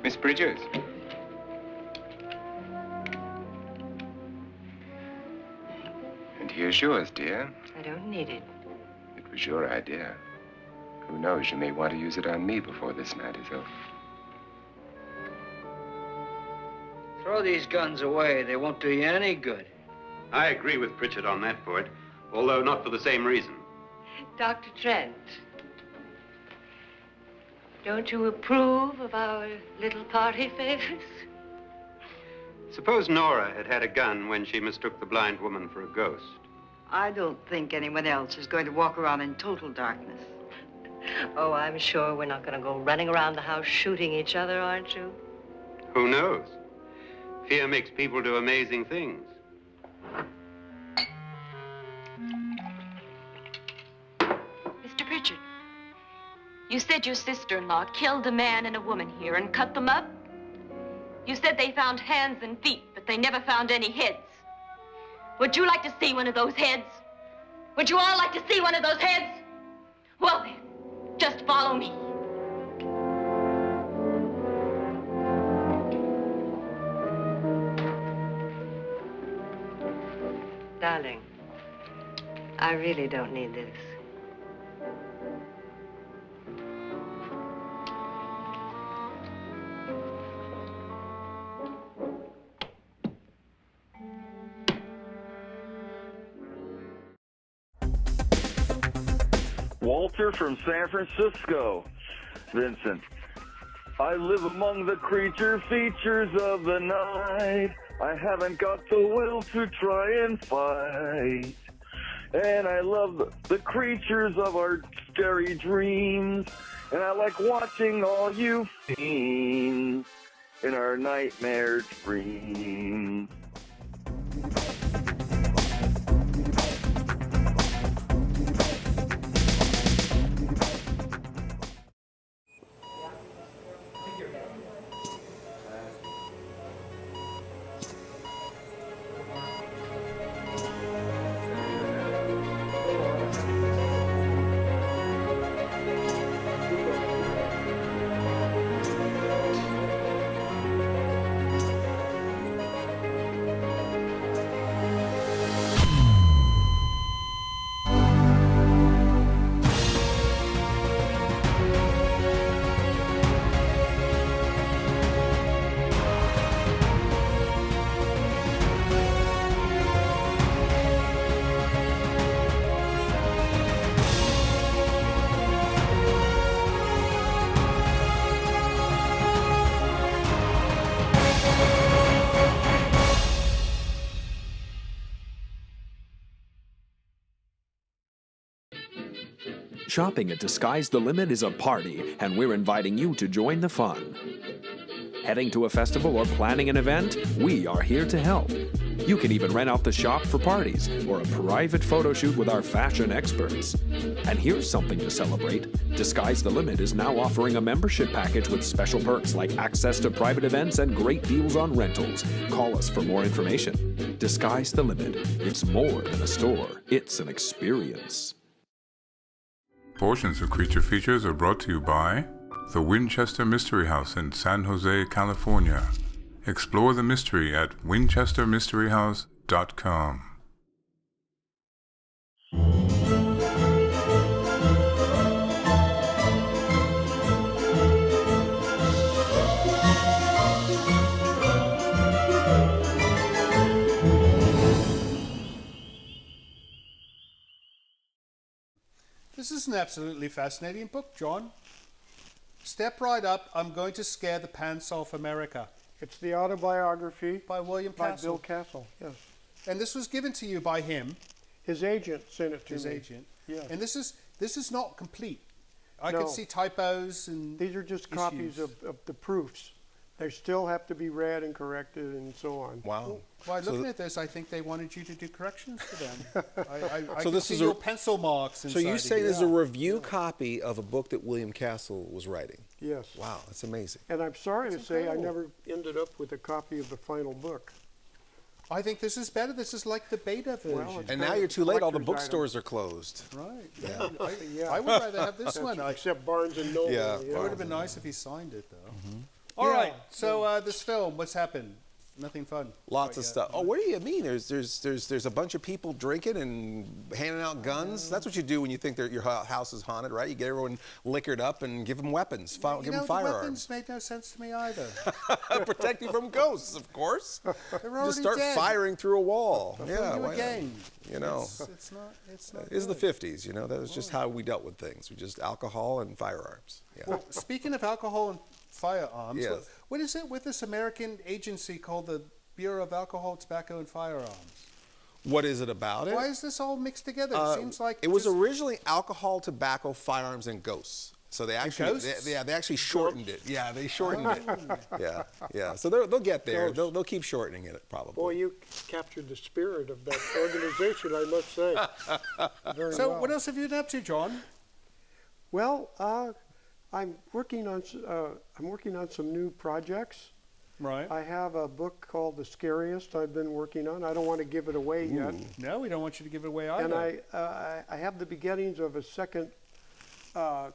Miss Bridges? And here's yours, dear. I don't need it. It was your idea. Who knows, you may want to use it on me before this night is over. Throw these guns away. They won't do you any good. I agree with Pritchard on that point, although not for the same reason. Dr. Trent, don't you approve of our little party favors? Suppose Nora had had a gun when she mistook the blind woman for a ghost. I don't think anyone else is going to walk around in total darkness. Oh, I'm sure we're not going to go running around the house shooting each other, aren't you? Who knows? Fear makes people do amazing things. Mr. Pritchard, you said your sister-in-law killed a man and a woman here and cut them up? You said they found hands and feet, but they never found any heads. Would you like to see one of those heads? Would you all like to see one of those heads? Well then, just follow me. Darling, I really don't need this. Walter from San Francisco. Vincent. I live among the creature features of the night. I haven't got the will to try and fight. And I love the creatures of our scary dreams. And I like watching all you fiends in our nightmare dreams. Shopping at Disguise the Limit is a party, and we're inviting you to join the fun. Heading to a festival or planning an event? We are here to help. You can even rent out the shop for parties or a private photo shoot with our fashion experts. And here's something to celebrate. Disguise the Limit is now offering a membership package with special perks like access to private events and great deals on rentals. Call us for more information. Disguise the Limit. It's more than a store. It's an experience. Portions of Creature Features are brought to you by the Winchester Mystery House in San Jose, California. Explore the mystery at winchestermysteryhouse.com. This is an absolutely fascinating book, John. Step right up. I'm going to scare the pants off America. It's the autobiography by William Castle. Bill Castle, yes. And this was given to you by him. His agent sent it to me. His agent. Yeah. And this is not complete. I No. could see typos and these are just copies of the proofs. They still have to be read and corrected and so on. Wow. Well, looking at this, I think they wanted you to do corrections for them. I So can this see is your pencil marks inside. So you say of this is a review copy of a book that William Castle was writing? Yes. Wow, that's amazing. And I'm sorry to say I incredible. never ended up with a copy of the final book. I think this is better. This is like the beta version. Well, it's And kind now of you're too late. All the collector's bookstores are closed. Right. Yeah. I would rather have this one. Except Barnes and Noble. Yeah, It would have been nice if he signed it, though. Mm-hmm. All right. So this film, what's happened? Nothing fun. Lots of stuff. Oh, what do you mean? There's a bunch of people drinking and handing out guns. That's what you do when you think that your house is haunted, right? You get everyone liquored up and give them weapons, give them The firearms. weapons made no sense to me either. Protect you from ghosts, of course. They're already Just start dead. firing through a wall. They'll Yeah, kill you why not? again. You know, It's not. it was the 50s. You know, that was just how we dealt with things. We just alcohol and firearms. Yeah. Well, speaking of alcohol and firearms, Yes. what is it with this American agency called the Bureau of Alcohol, Tobacco, and Firearms? What is it about it? Why is this all mixed together? It seems like it was originally alcohol, tobacco, firearms, and ghosts. So they actually, they actually shortened it. Yeah, they shortened it. Yeah. So they'll get there. They'll keep shortening it probably. Boy, you captured the spirit of that organization, I must say. Very well. What else have you been up to, John? Well, I'm working on some new projects. Right. I have a book called The Scariest I've been working on. I don't want to give it away yet. No, we don't want you to give it away either. And I have the beginnings of a second, a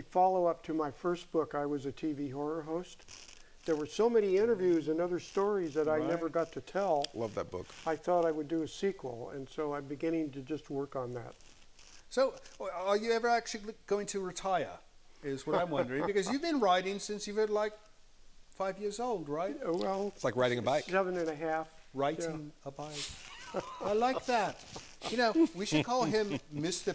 follow-up to my first book. I was a TV horror host. There were so many interviews and other stories that I never got to tell. Love that book. I thought I would do a sequel, and so I'm beginning to just work on that. So, are you ever actually going to retire, is what I'm wondering, because you've been writing since you were like 5 years old, right? Well, it's like riding a bike. 7.5. Writing a bike. I like that. You know, we should call him Mr.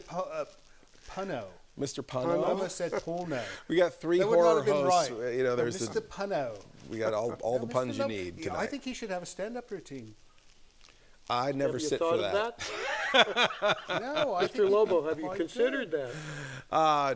Punno. Mr. Punno. I almost said Porno. We got 3 that horror would not have hosts. been right. You know, there's Mr. Punno. We got all the puns you need tonight. I think he should have a stand-up routine. I never sit for that. No, Mr. Lobo, have you considered that?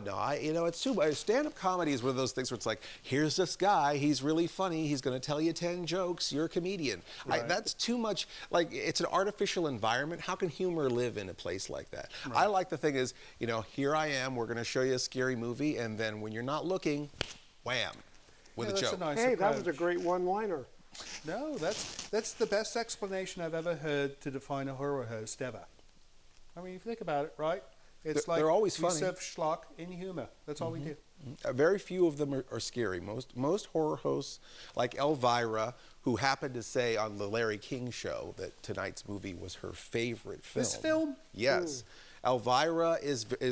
No, it's too much. Stand-up comedy is one of those things where it's like, here's this guy, he's really funny, he's going to tell you 10 jokes, you're a comedian. Right. That's too much. Like, it's an artificial environment. How can humor live in a place like that? Right. I like the thing is, you know, here I am, we're going to show you a scary movie, and then when you're not looking, wham, with a joke. Hey, that was a great one-liner. No, that's the best explanation I've ever heard to define a horror host ever. I mean, if you think about it, right? It's they're always we funny. serve schlock in humor. That's all we do. Very few of them are scary. Most horror hosts, like Elvira, who happened to say on the Larry King show that tonight's movie was her favorite film. This film? Yes. Elvira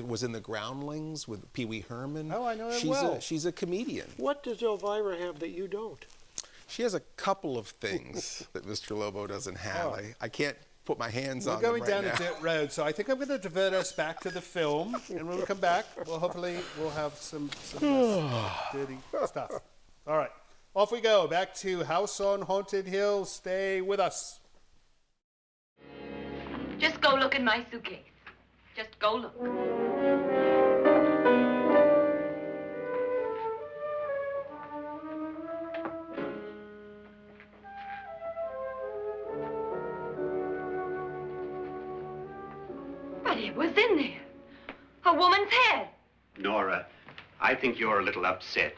was in The Groundlings with Pee Wee Herman. Oh, I know her well. She's a comedian. What does Elvira have that you don't? She has a couple of things that Mr. Lobo doesn't have. I can't put my hands on them right now. We're going down a dirt road, so I think I'm going to divert us back to the film, and when we come back, hopefully we'll have some dirty stuff. All right, off we go, back to House on Haunted Hill. Stay with us. Just go look in my suitcase. Just go look. But it was in there. A woman's head. Nora, I think you're a little upset.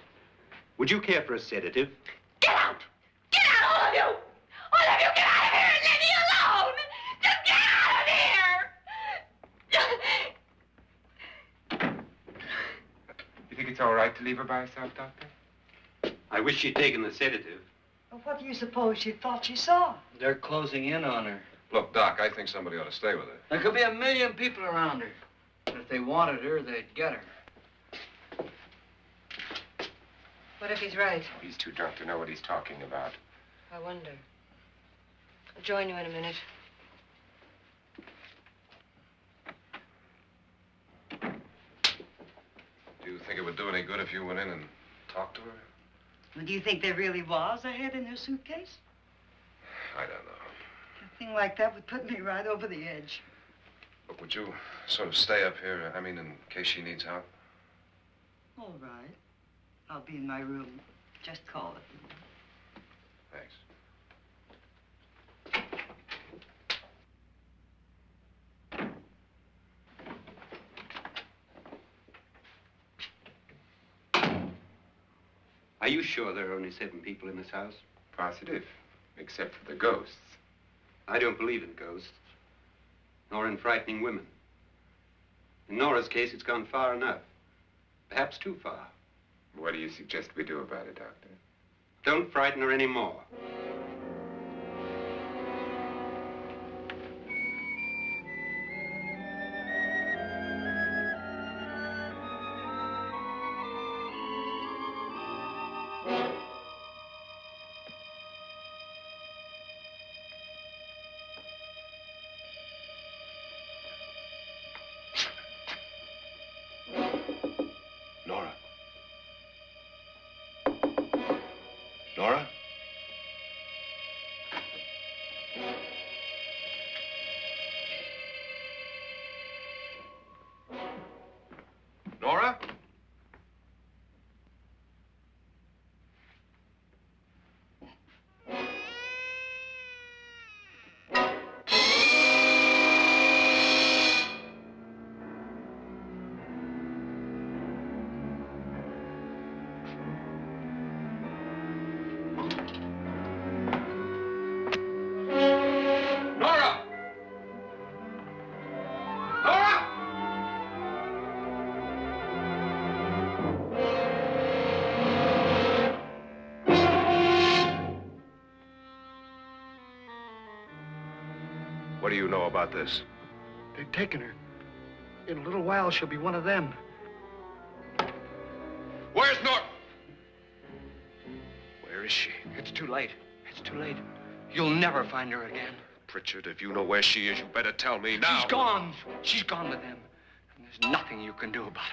Would you care for a sedative? Get out! Get out, all of you! All of you, get out of here and leave me alone! Just get out of here! You think it's all right to leave her by herself, Doctor? I wish she'd taken the sedative. Well, what do you suppose she thought she saw? They're closing in on her. Look, Doc, I think somebody ought to stay with her. There could be 1 million people around her. But if they wanted her, they'd get her. What if he's right? He's too drunk to know what he's talking about. I wonder. I'll join you in a minute. Do you think it would do any good if you went in and talked to her? Well, do you think there really was a head in her suitcase? I don't know. A thing like that would put me right over the edge. Look, would you sort of stay up here, I mean, in case she needs help? All right. I'll be in my room. Just call it. Thanks. Are you sure there are only 7 people in this house? Positive, except for the ghosts. I don't believe in ghosts, nor in frightening women. In Nora's case, it's gone far enough. Perhaps too far. What do you suggest we do about it, Doctor? Don't frighten her anymore. Nora? Nora? What do you know about this? They've taken her. In a little while, she'll be one of them. Where's Norton? Where is she? It's too late. It's too late. You'll never find her again. Pritchard, if you know where she is, you better tell me now. She's gone. She's gone with them. And there's nothing you can do about it.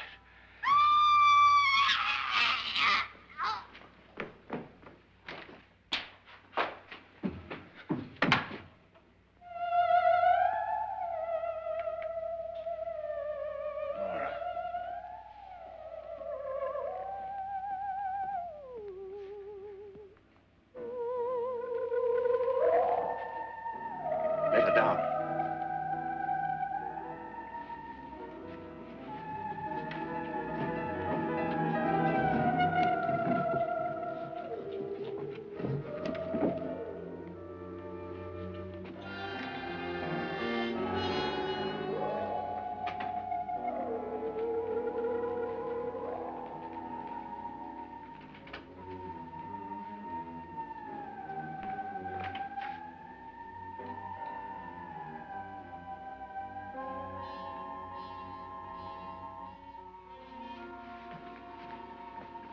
Let her down.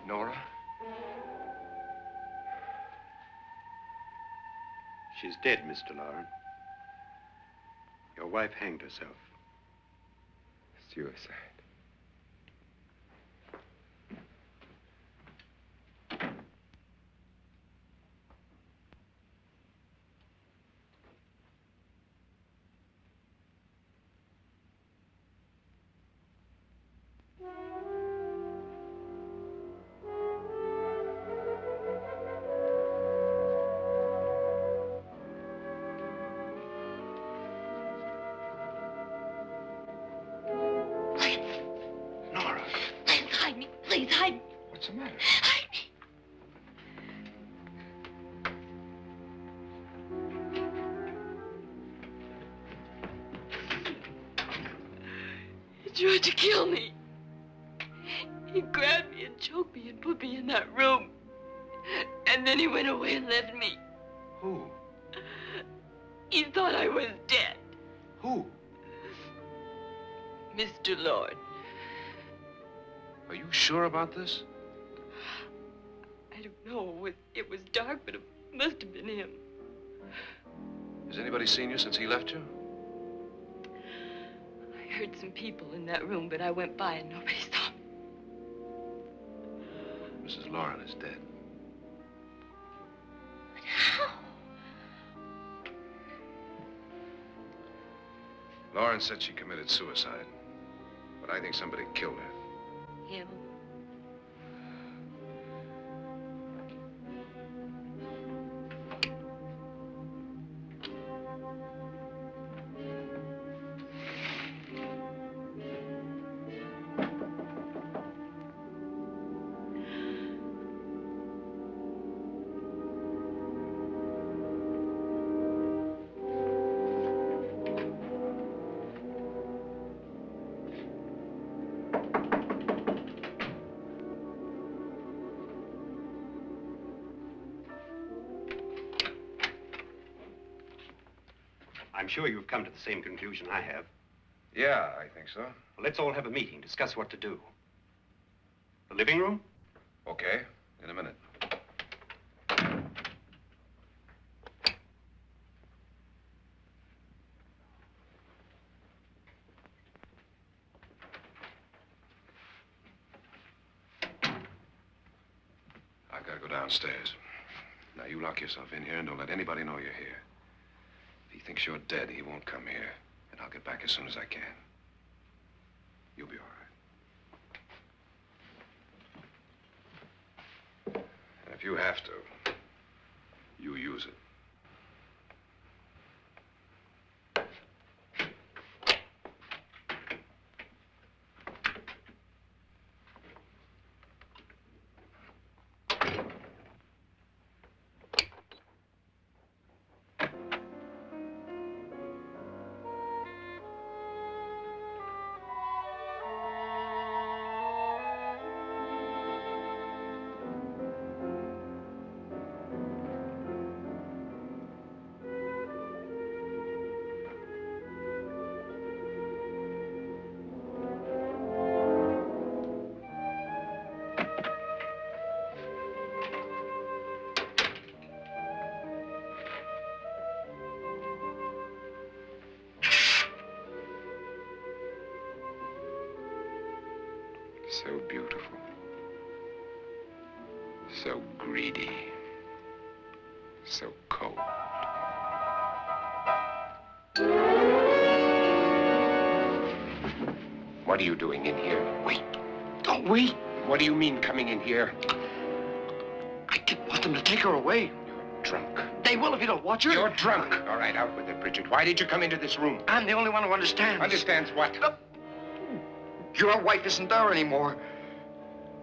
Nora? She's dead, Mr. Lauren. Your wife hanged herself. Suicide. Hide me. Please hide me. What's the matter? Hide me. He tried to kill me. He grabbed me and choked me and put me in that room. And then he went away and left me. Who? He thought I was dead. Who? Mr. Lord. Are you sure about this? I don't know. It was dark, but it must have been him. Has anybody seen you since he left you? I heard some people in that room, but I went by and nobody saw me. Mrs. Lauren is dead. But how? Lauren said she committed suicide, but I think somebody killed her. Him? I'm sure you've come to the same conclusion I have. Yeah, I think so. Well, let's all have a meeting, discuss what to do. The living room? Okay, in a minute. I've got to go downstairs. Now, you lock yourself in here and don't let anybody know you're here. If he thinks you're dead, he won't come here. And I'll get back as soon as I can. You'll be all right. And if you have to, you use it. So beautiful. So greedy. So cold. What are you doing in here? Wait. Don't wait. What do you mean coming in here? I didn't want them to take her away. You're drunk. They will if you don't watch her. You're drunk. All right, out with it, Pritchard. Why did you come into this room? I'm the only one who understands. Understands what? Your wife isn't there anymore.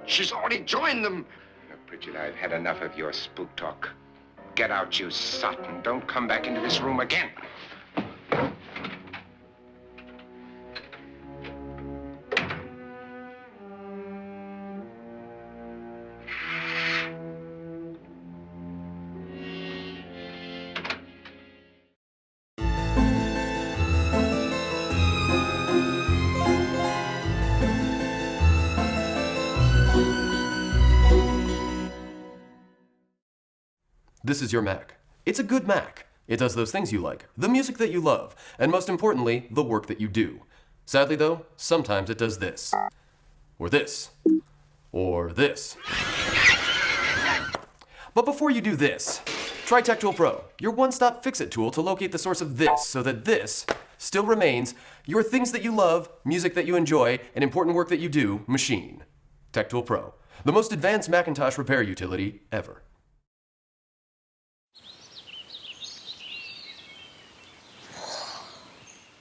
She's already joined them. Now, Pritchard, I've had enough of your spook talk. Get out, you sot, and don't come back into this room again. This is your Mac. It's a good Mac. It does those things you like, the music that you love, and most importantly, the work that you do. Sadly though, sometimes it does this. Or this. Or this. But before you do this, try TechTool Pro, your one-stop fix-it tool to locate the source of this so that this still remains your things that you love, music that you enjoy, and important work that you do machine. TechTool Pro, the most advanced Macintosh repair utility ever.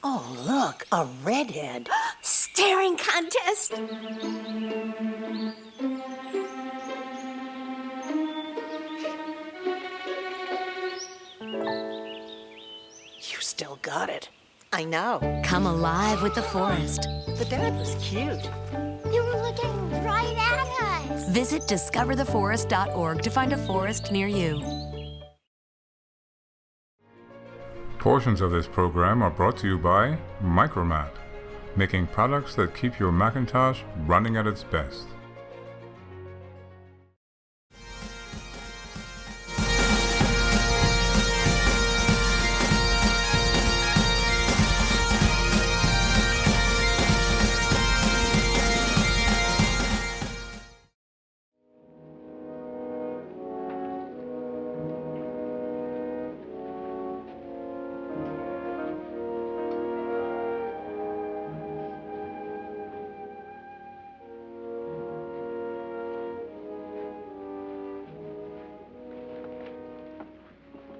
Oh, look, a redhead. Staring contest. You still got it. I know. Come alive with the forest. The dad was cute. You were looking right at us. Visit discovertheforest.org to find a forest near you. Portions of this program are brought to you by Micromat, making products that keep your Macintosh running at its best.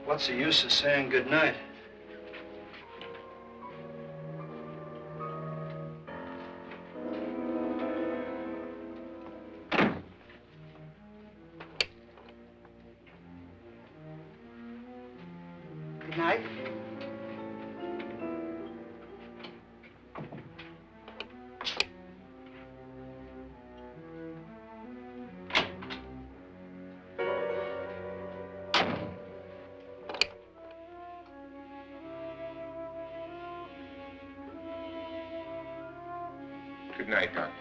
What's the use of saying goodnight? Good night. Good night, Doctor.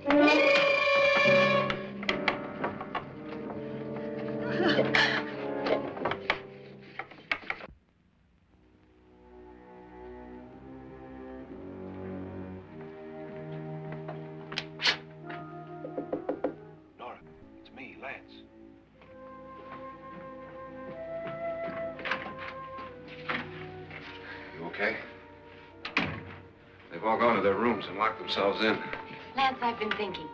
Nora, it's me, Lance. You okay? They've all gone to their rooms and locked themselves in. Lance, I've been thinking.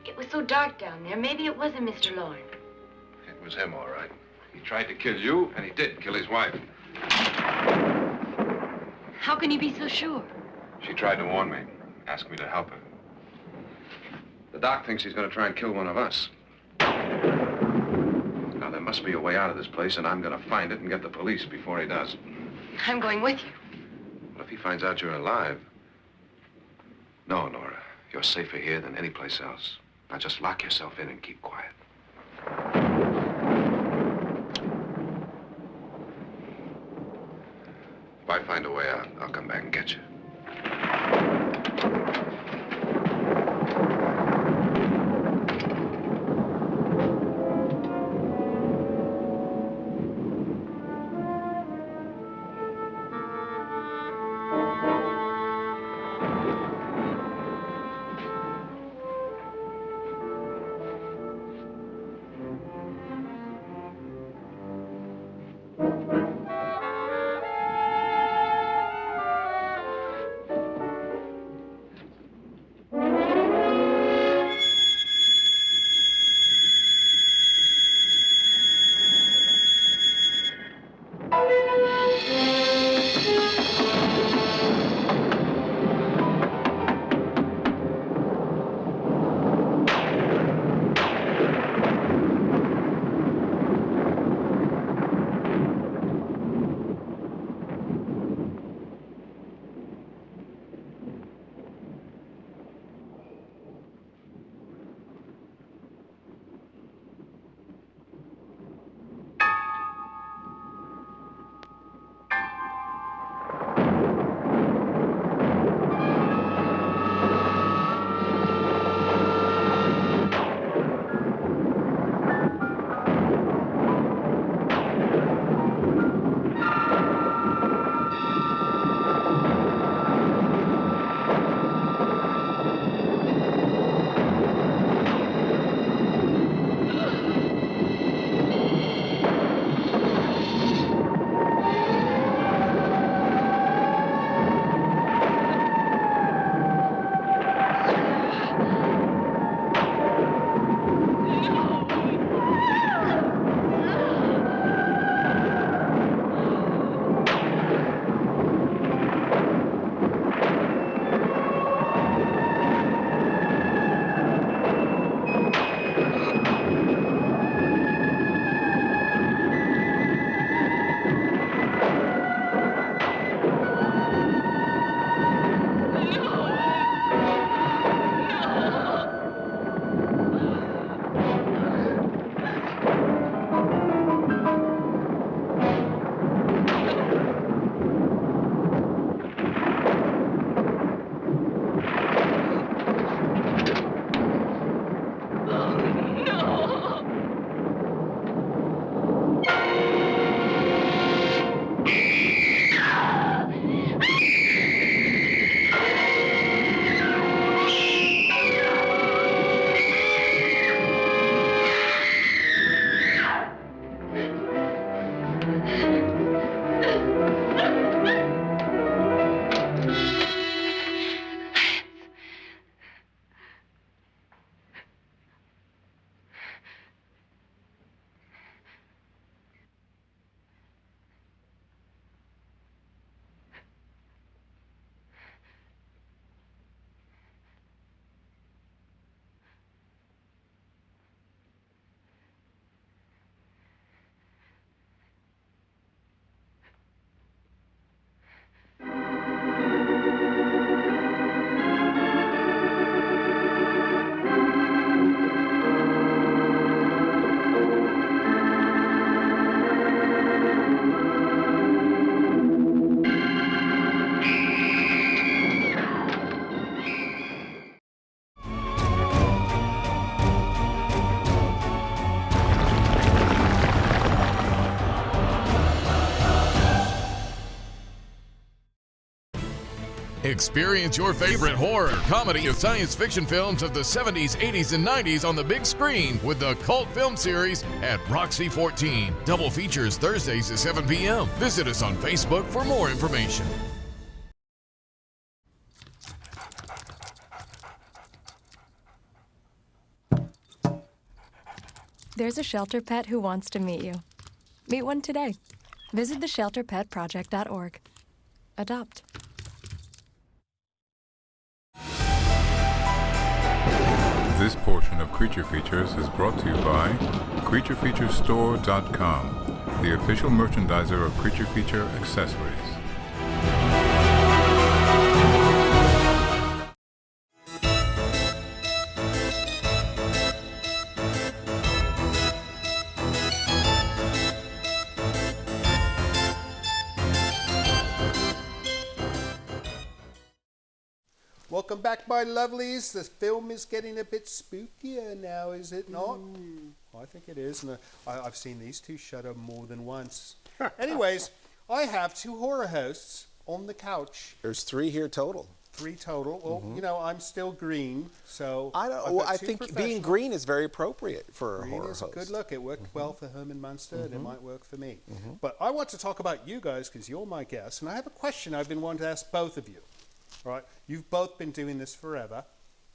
It was so dark down there. Maybe it wasn't Mr. Lorne. It was him, all right. He tried to kill you, and he did kill his wife. How can you be so sure? She tried to warn me, ask me to help her. The doc thinks he's going to try and kill one of us. Now, there must be a way out of this place, and I'm going to find it and get the police before he does. I'm going with you. Well, if he finds out you're alive... No, Nora. You're safer here than any place else. Now, just lock yourself in and keep quiet. If I find a way out, I'll come back and get you. Experience your favorite horror, comedy, and science fiction films of the 70s, 80s, and 90s on the big screen with the Cult Film Series at Roxy 14. Double features Thursdays at 7 p.m. Visit us on Facebook for more information. There's a shelter pet who wants to meet you. Meet one today. Visit theshelterpetproject.org. Adopt. This portion of Creature Features is brought to you by CreatureFeatureStore.com, the official merchandiser of Creature Feature accessories. Welcome back, my lovelies. The film is getting a bit spookier now, is it not? I think it is, and I've seen these two shudder more than once. Anyways, I have two horror hosts on the couch. There's 3 here total. 3 total. Well, you know, I'm still green, so I think being green is very appropriate for a horror host. host. Good look. It worked well for Herman Munster, and it might work for me. But I want to talk about you guys because you're my guests, and I have a question I've been wanting to ask both of you. Right, you've both been doing this forever,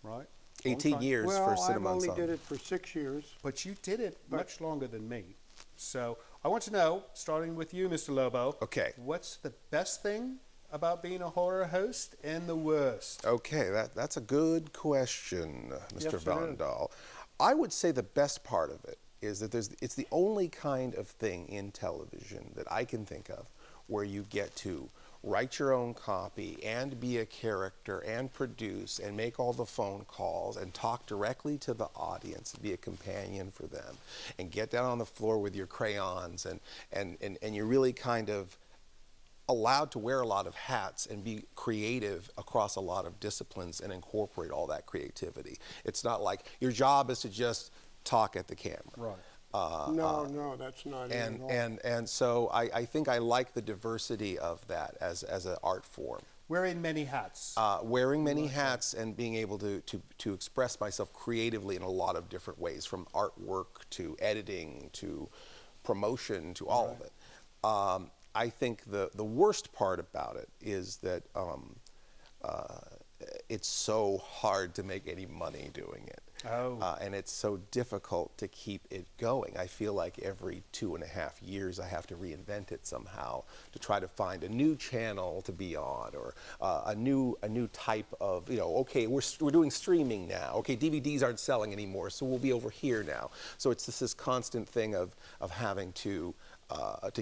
right? 18 years for Cinema Well, I only Ensemble. did it for 6 years. But you did it much longer than me. So I want to know, starting with you, Mr. Lobo. Okay. What's the best thing about being a horror host and the worst? Okay, that's a good question, Mr. Yes, Van Dahl. I would say the best part of it is that it's the only kind of thing in television that I can think of where you get to write your own copy and be a character and produce and make all the phone calls and talk directly to the audience and be a companion for them and get down on the floor with your crayons and you're really kind of allowed to wear a lot of hats and be creative across a lot of disciplines and incorporate all that creativity. It's not like your job is to just talk at the camera. Right. No, that's not it at all. And so I think I like the diversity of that as an art form. Wearing many hats. Wearing many hats and being able to express myself creatively in a lot of different ways, from artwork to editing to promotion to all of it. I think the worst part about it is that it's so hard to make any money doing it. And it's so difficult to keep it going. I feel like every 2.5 years I have to reinvent it somehow to try to find a new channel to be on, or a new type of, okay, we're doing streaming now. Okay, DVDs aren't selling anymore, so we'll be over here now. So it's this constant thing of having to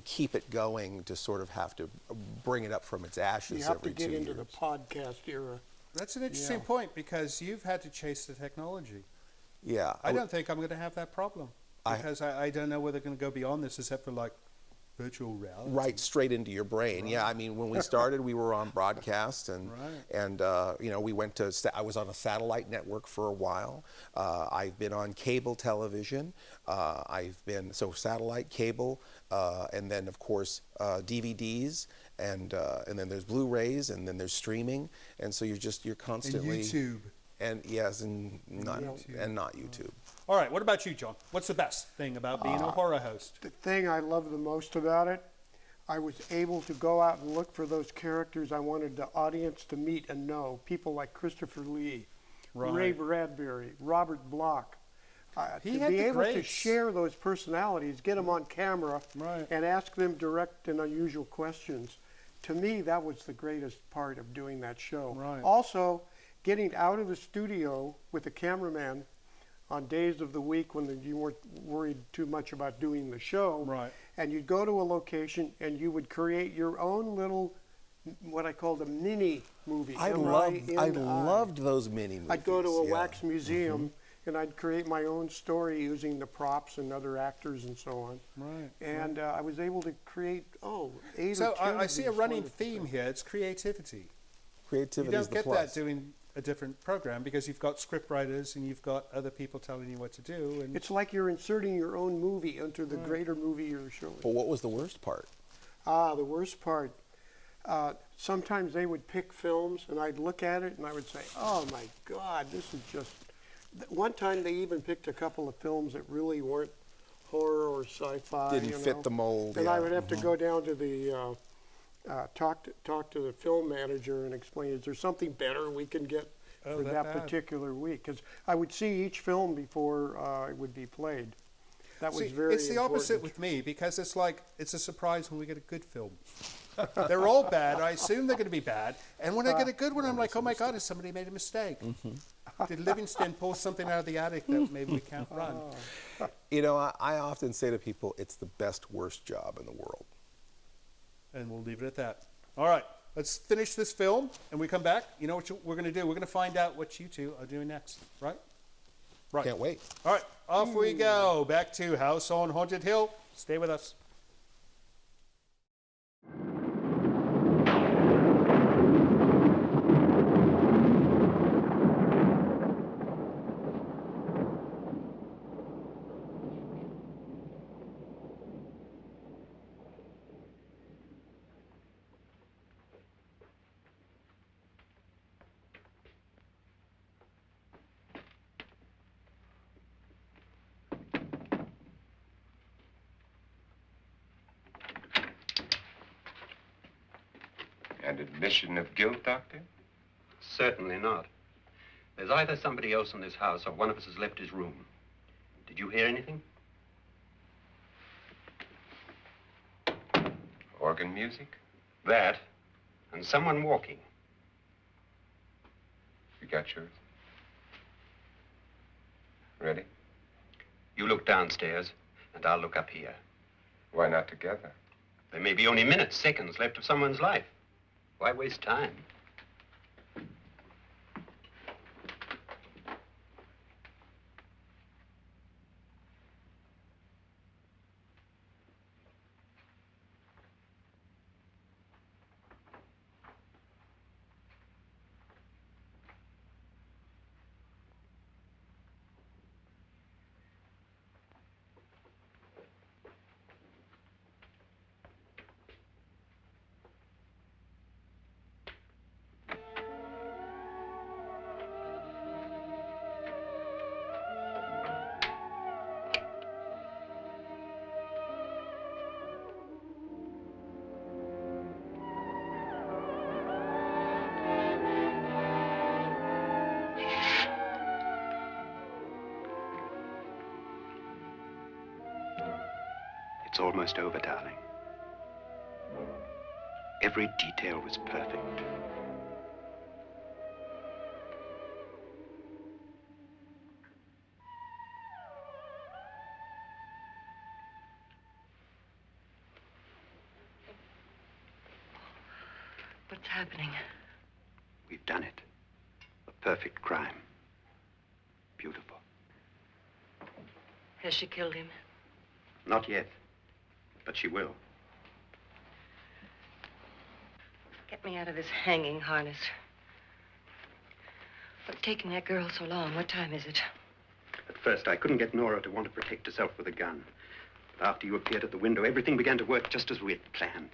keep it going, to sort of have to bring it up from its ashes every 2 years. You have to get into the podcast era. That's an interesting point, because you've had to chase the technology. Yeah. I don't think I'm going to have that problem, because I don't know whether they're going to go beyond this except for like virtual reality. Right, straight into your brain. Right. Yeah, I mean, when we started, we were on broadcast, and we went to. I was on a satellite network for a while. I've been on cable television. I've been satellite, cable, and then of course DVDs, and then there's Blu-rays, and then there's streaming, and so you're constantly. And YouTube. And yes, and not YouTube. All right, what about you, John? What's the best thing about being a horror host? The thing I love the most about it, I was able to go out and look for those characters I wanted the audience to meet and know. People like Christopher Lee, Ray Bradbury, Robert Bloch. To be able to share those personalities, get them on camera, and ask them direct and unusual questions. To me, that was the greatest part of doing that show. Right. Also, getting out of the studio with the cameraman on days of the week when you weren't worried too much about doing the show, and you'd go to a location and you would create your own little, what I called a mini movie. I loved those mini movies. I'd go to a wax museum and I'd create my own story using the props and other actors and so on. Right. And I was able to create 8 so or 10 I see a running theme here. It's creativity. Creativity you is the don't get plus. that doing a different program, because you've got script writers and you've got other people telling you what to do. And it's like you're inserting your own movie into the greater movie you're showing. Well, what was the worst part? The worst part. sometimes they would pick films, and I'd look at it, and I would say, oh, my God, this is just... One time they even picked a couple of films that really weren't horror or sci-fi. Didn't fit the mold. And I would have to go down to the... talk to the film manager and explain, is there something better we can get for that particular week? Because I would see each film before it would be played. That was very It's the opposite with me, because it's like, it's a surprise when we get a good film. They're all bad. I assume they're going to be bad. And when I get a good one, I'm like, oh my God, has somebody made a mistake? Did Livingston pull something out of the attic that maybe we can't run? You know, I often say to people, it's the best, worst job in the world. And we'll leave it at that. All right, let's finish this film, and we come back. You know what we're going to do? We're going to find out what you two are doing next, right? Right. Can't wait. All right, off we go. Back to House on Haunted Hill. Stay with us. An admission of guilt, Doctor? Certainly not. There's either somebody else in this house or one of us has left his room. Did you hear anything? Organ music? That, and someone walking. You got yours? Ready? You look downstairs, and I'll look up here. Why not together? There may be only minutes, seconds left of someone's life. Why waste time? It's almost over, darling. Every detail was perfect. What's happening? We've done it. A perfect crime. Beautiful. Has she killed him? Not yet, but she will. Get me out of this hanging harness. What's taking that girl so long? What time is it? At first, I couldn't get Nora to want to protect herself with a gun. But after you appeared at the window, everything began to work just as we had planned.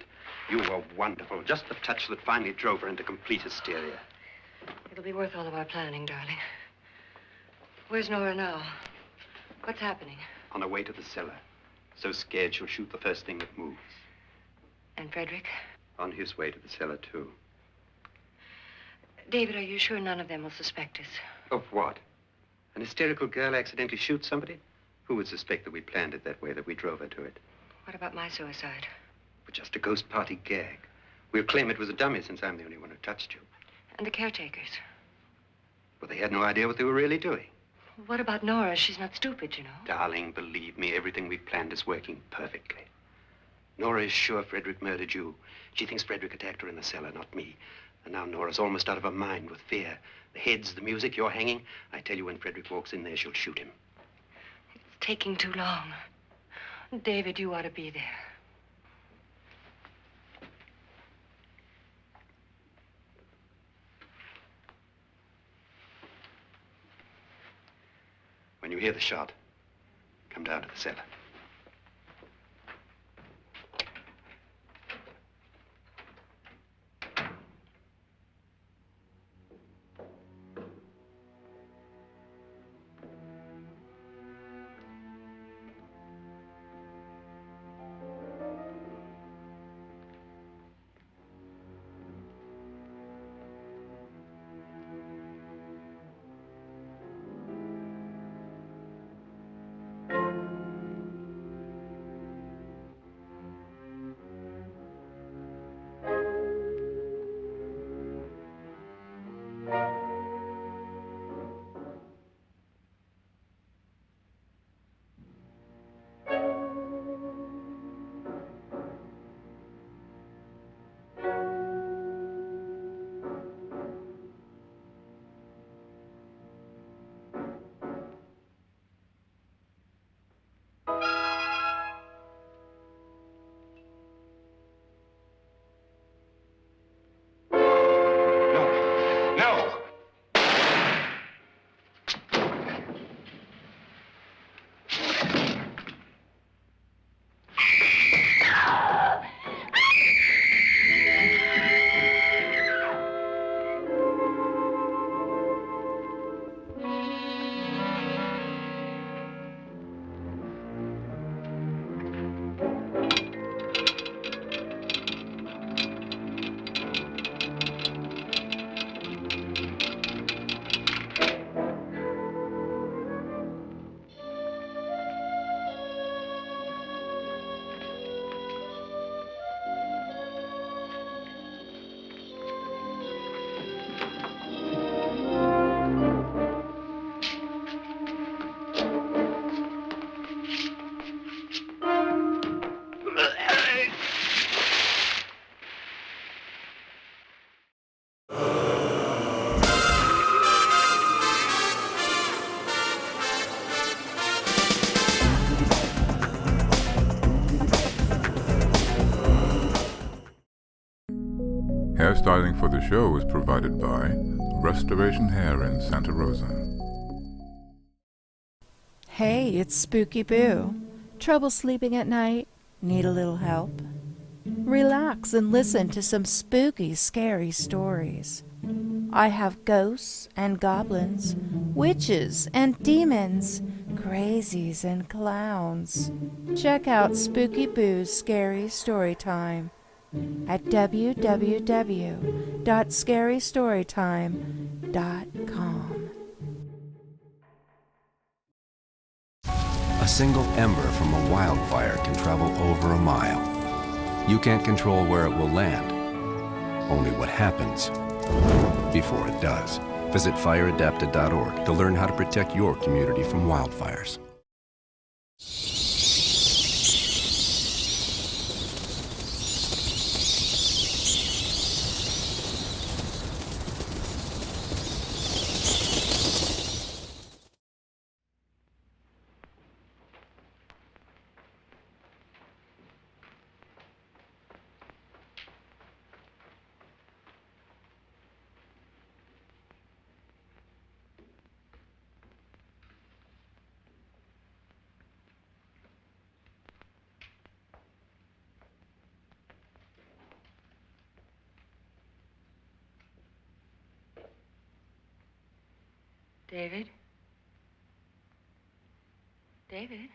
You were wonderful. Just the touch that finally drove her into complete hysteria. It'll be worth all of our planning, darling. Where's Nora now? What's happening? On her way to the cellar. So scared she'll shoot the first thing that moves. And Frederick? On his way to the cellar, too. David, are you sure none of them will suspect us? Of what? An hysterical girl accidentally shoots somebody? Who would suspect that we planned it that way, that we drove her to it? What about my suicide? But just a ghost party gag. We'll claim it was a dummy since I'm the only one who touched you. And the caretakers? Well, they had no idea what they were really doing. What about Nora? She's not stupid, you know. Darling, believe me, everything we've planned is working perfectly. Nora is sure Frederick murdered you. She thinks Frederick attacked her in the cellar, not me. And now Nora's almost out of her mind with fear. The heads, the music, you're hanging. I tell you, when Frederick walks in there, she'll shoot him. It's taking too long. David, you ought to be there. When you hear the shot, come down to the cellar. show is provided by Restoration Hair in Santa Rosa. Hey, it's Spooky Boo. Trouble sleeping at night? Need a little help? Relax and listen to some spooky, scary stories. I have ghosts and goblins, witches and demons, crazies and clowns. Check out Spooky Boo's Scary Storytime at www.scarystorytime.com. A single ember from a wildfire can travel over a mile. You can't control where it will land, only what happens before it does. Visit fireadapted.org to learn how to protect your community from wildfires. David? David?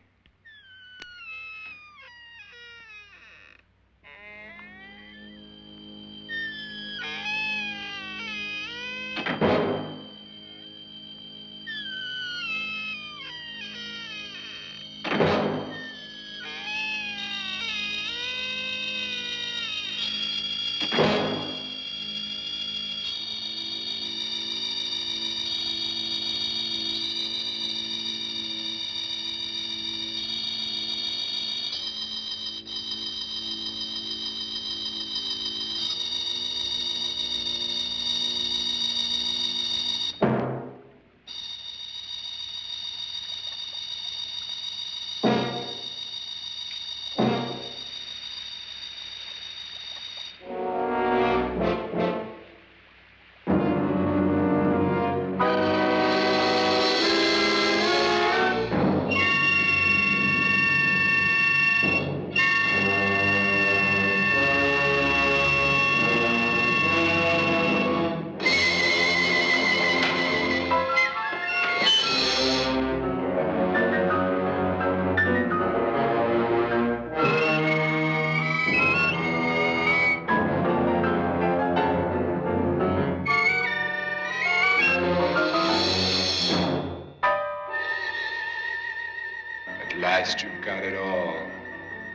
At last you've got it all.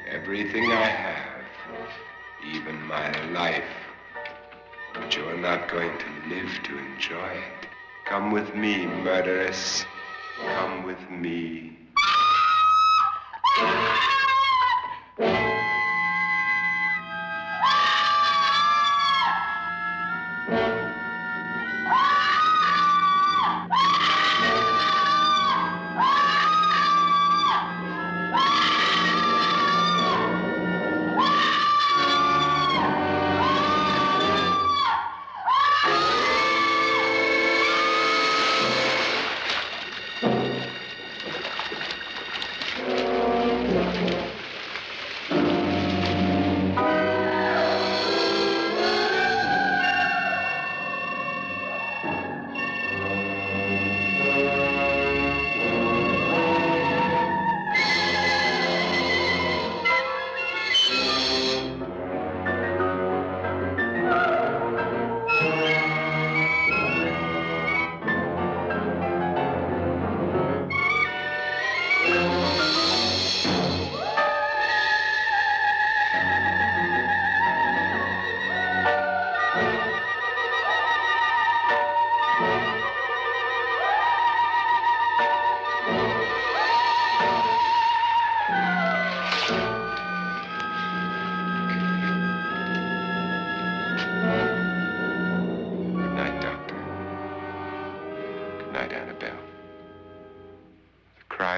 Everything I have. Even my life. But you're not going to live to enjoy it. Come with me, murderess. Come with me.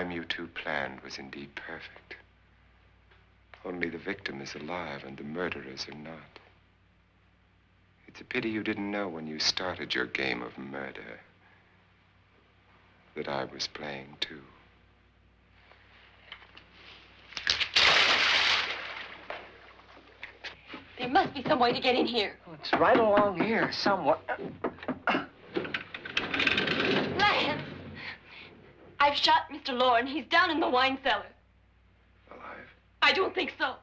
You two planned was indeed perfect. Only the victim is alive and the murderers are not. It It's a pity you didn't know when you started your game of murder that I was playing too. There must be some way to get in here. It's right along here somewhere. Lance! I've shot Mr. Lorne. He's down in the wine cellar. Alive? I don't think so.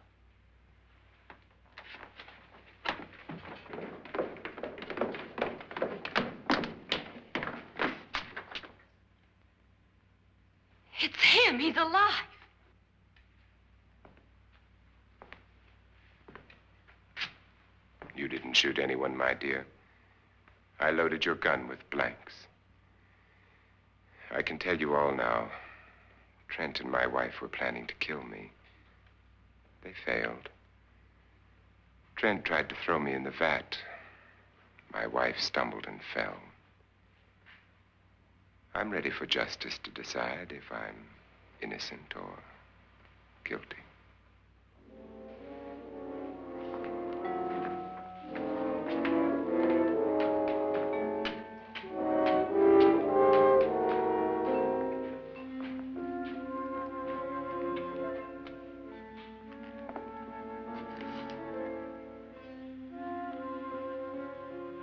It's him. He's alive. You didn't shoot anyone, my dear. I loaded your gun with blanks. I can tell you all now. Trent and my wife were planning to kill me. They failed. Trent tried to throw me in the vat. My wife stumbled and fell. I'm ready for justice to decide if I'm innocent or guilty.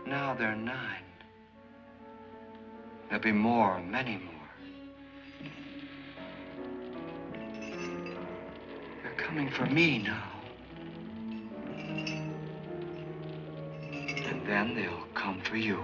Now there are 9. There'll be more, many more. They're coming for me now. And then they'll come for you.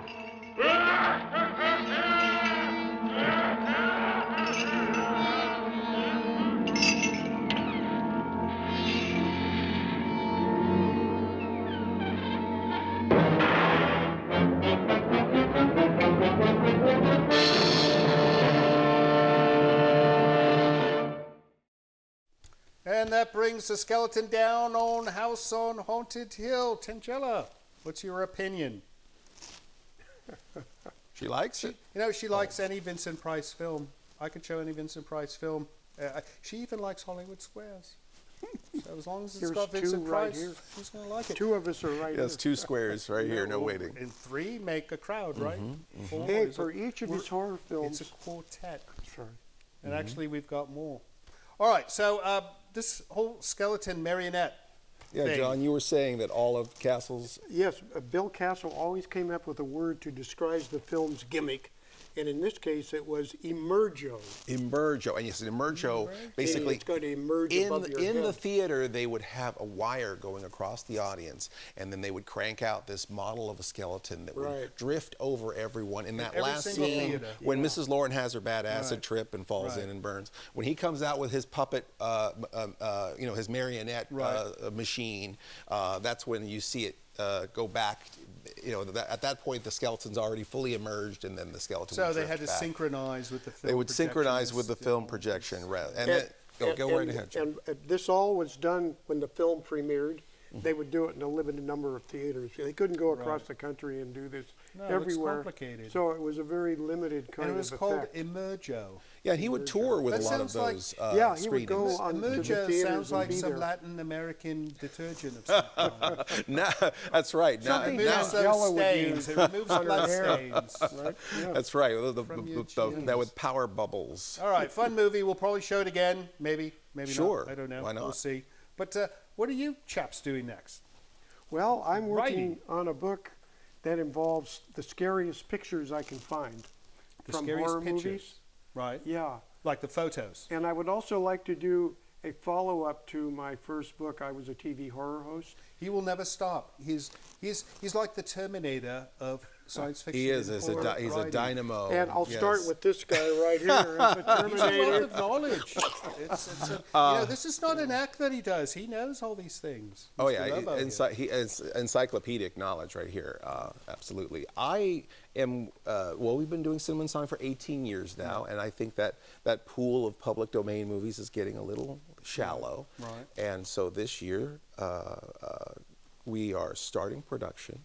And that brings the skeleton down on House on Haunted Hill. Tangella, what's your opinion? She likes it. You know, she likes any Vincent Price film. I could show any Vincent Price film. She even likes Hollywood Squares. So as long as it's got Vincent Price, she's going to like it. 2 of us are right here. Yes, 2 squares right here, no waiting. And 3 make a crowd, right? 4 Hey, for each of these horror films. It's a quartet. That's right. And actually, we've got more. All right, so this whole skeleton marionette thing. John, you were saying that all of Castle's... Yes, Bill Castle always came up with a word to describe the film's gimmick. And in this case, it was emergo. Emergo. And yes, emergo, basically, it's going to emerge above your in head. the theater, they would have a wire going across the audience, and then they would crank out this model of a skeleton that would drift over everyone. In that last scene, when Mrs. Lauren has her bad acid trip and falls in and burns, when he comes out with his puppet, his marionette machine, that's when you see it go back. At that point, the skeleton's already fully emerged, and then the skeleton would drift they had to back. synchronize with the film. They would synchronize with the film projection. Go right ahead. And this all was done when the film premiered. They would do it in a limited number of theaters. They couldn't go across the country and do this everywhere. It's complicated. So it was a very limited kind of And it was called Emergo. Yeah, he would tour with a lot of those he would go on to the Emergo sounds like some there. Latin American detergent of some kind. No, that's right. Something removes those stains. It removes blood stains. Right? Yeah. That's right. That with power bubbles. All right, fun movie. We'll probably show it again. Maybe sure. not. I don't know. Why not? We'll see. But what are you chaps doing next? Well, I'm working on a book that involves the scariest pictures I can find from horror movies. Right. Yeah. Like the photos. And I would also like to do a follow-up to my first book. I was a TV horror host. He will never stop. He's like the Terminator of science fiction. He is. He's a dynamo. And I'll start with this guy right here. The Terminator. He's a wealth of knowledge. This is not an act that he does. He knows all these things. Oh yeah, he has encyclopedic knowledge right here. Absolutely. I am. We've been doing Cinema and Sign for 18 years now, and I think that pool of public domain movies is getting a little shallow. Right. And so this year, we are starting production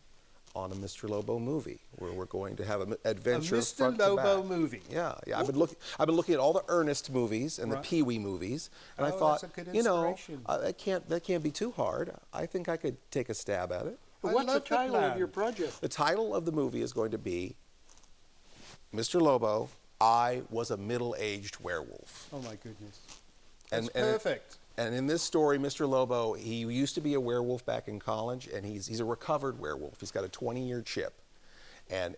on a Mr. Lobo movie, where we're going to have an adventure front to back. Mr. Lobo movie. Yeah. I've been looking at all the Ernest movies and the Pee Wee movies, and I thought, that's a good inspiration. that can't be too hard. I think I could take a stab at it. What's the title of your project? The title of the movie is going to be Mr. Lobo, I Was a Middle-Aged Werewolf. Oh my goodness. That's perfect. And in this story, Mr. Lobo, he used to be a werewolf back in college, and he's a recovered werewolf. He's got a 20-year chip. And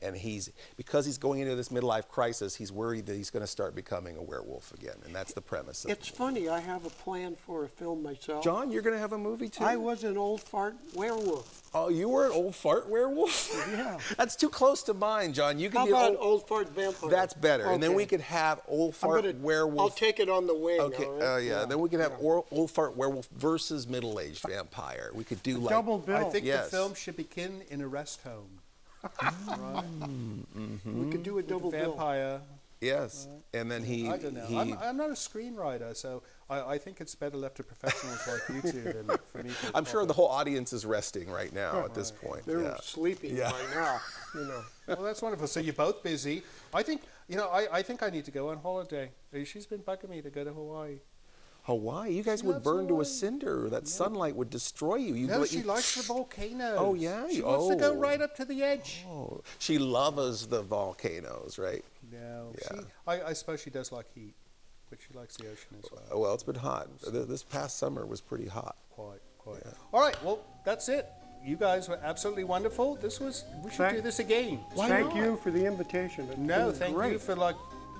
because he's going into this midlife crisis, he's worried that he's going to start becoming a werewolf again, and that's the premise. It's funny, I have a plan for a film myself. John, you're going to have a movie too? I was an old fart werewolf. Oh, you were an old fart werewolf? Yeah. That's too close to mine, John. You can How be about old fart vampire? That's better. Okay. And then we could have old fart werewolf. I'll take it on the wing. Okay. All right? Yeah. Then we could have old fart werewolf versus middle-aged vampire. We could do like double bill. I think the film should begin in a rest home. Right? We could do a double bill. Vampire. Yes. And then he. I don't know. I'm not a screenwriter, so I think it's better left to professionals like you two than for me to. I'm sure the whole audience is resting right now at this point. They're sleeping by now. You know. Well, that's wonderful. So you're both busy. I think I think I need to go on holiday. She's been bugging me to go to Hawaii. Hawaii? You guys would burn to a cinder. That sunlight would destroy you. No, she likes the volcanoes. Oh, yeah? She wants to go right up to the edge. Oh, she loves the volcanoes, right? No. Yeah. I suppose she does like heat, but she likes the ocean as well. Well, it's been hot. This past summer was pretty hot. Quite. Yeah. All right, well, that's it. You guys were absolutely wonderful. We should do this again. Thank you for the invitation. Thank you for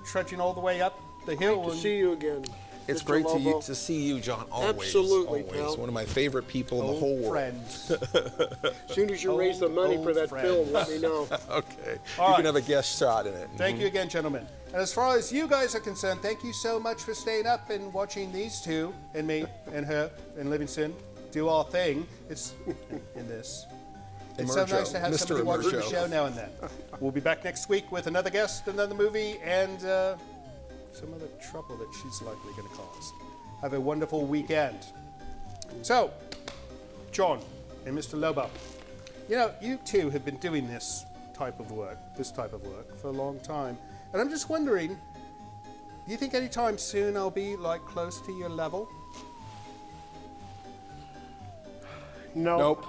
trudging all the way up the hill. Great to see you again. It's Mr. great Lobo. to see you, John. Always. Absolutely, always. pal. One of my favorite people in the whole world. Friends. As soon as you raise the money for that film, let me know. Okay. All you can have a guest shot in it. Thank you again, gentlemen. And as far as you guys are concerned, thank you so much for staying up and watching these two and me and her and Livingston do our thing. It's in this. It's so nice to have somebody watching the show now and then. We'll be back next week with another guest, another movie, and some other trouble that she's likely going to cause. Have a wonderful weekend. So, John and Mr. Lobo, you two have been doing this type of work for a long time. And I'm just wondering, do you think anytime soon I'll be close to your level? No. Nope.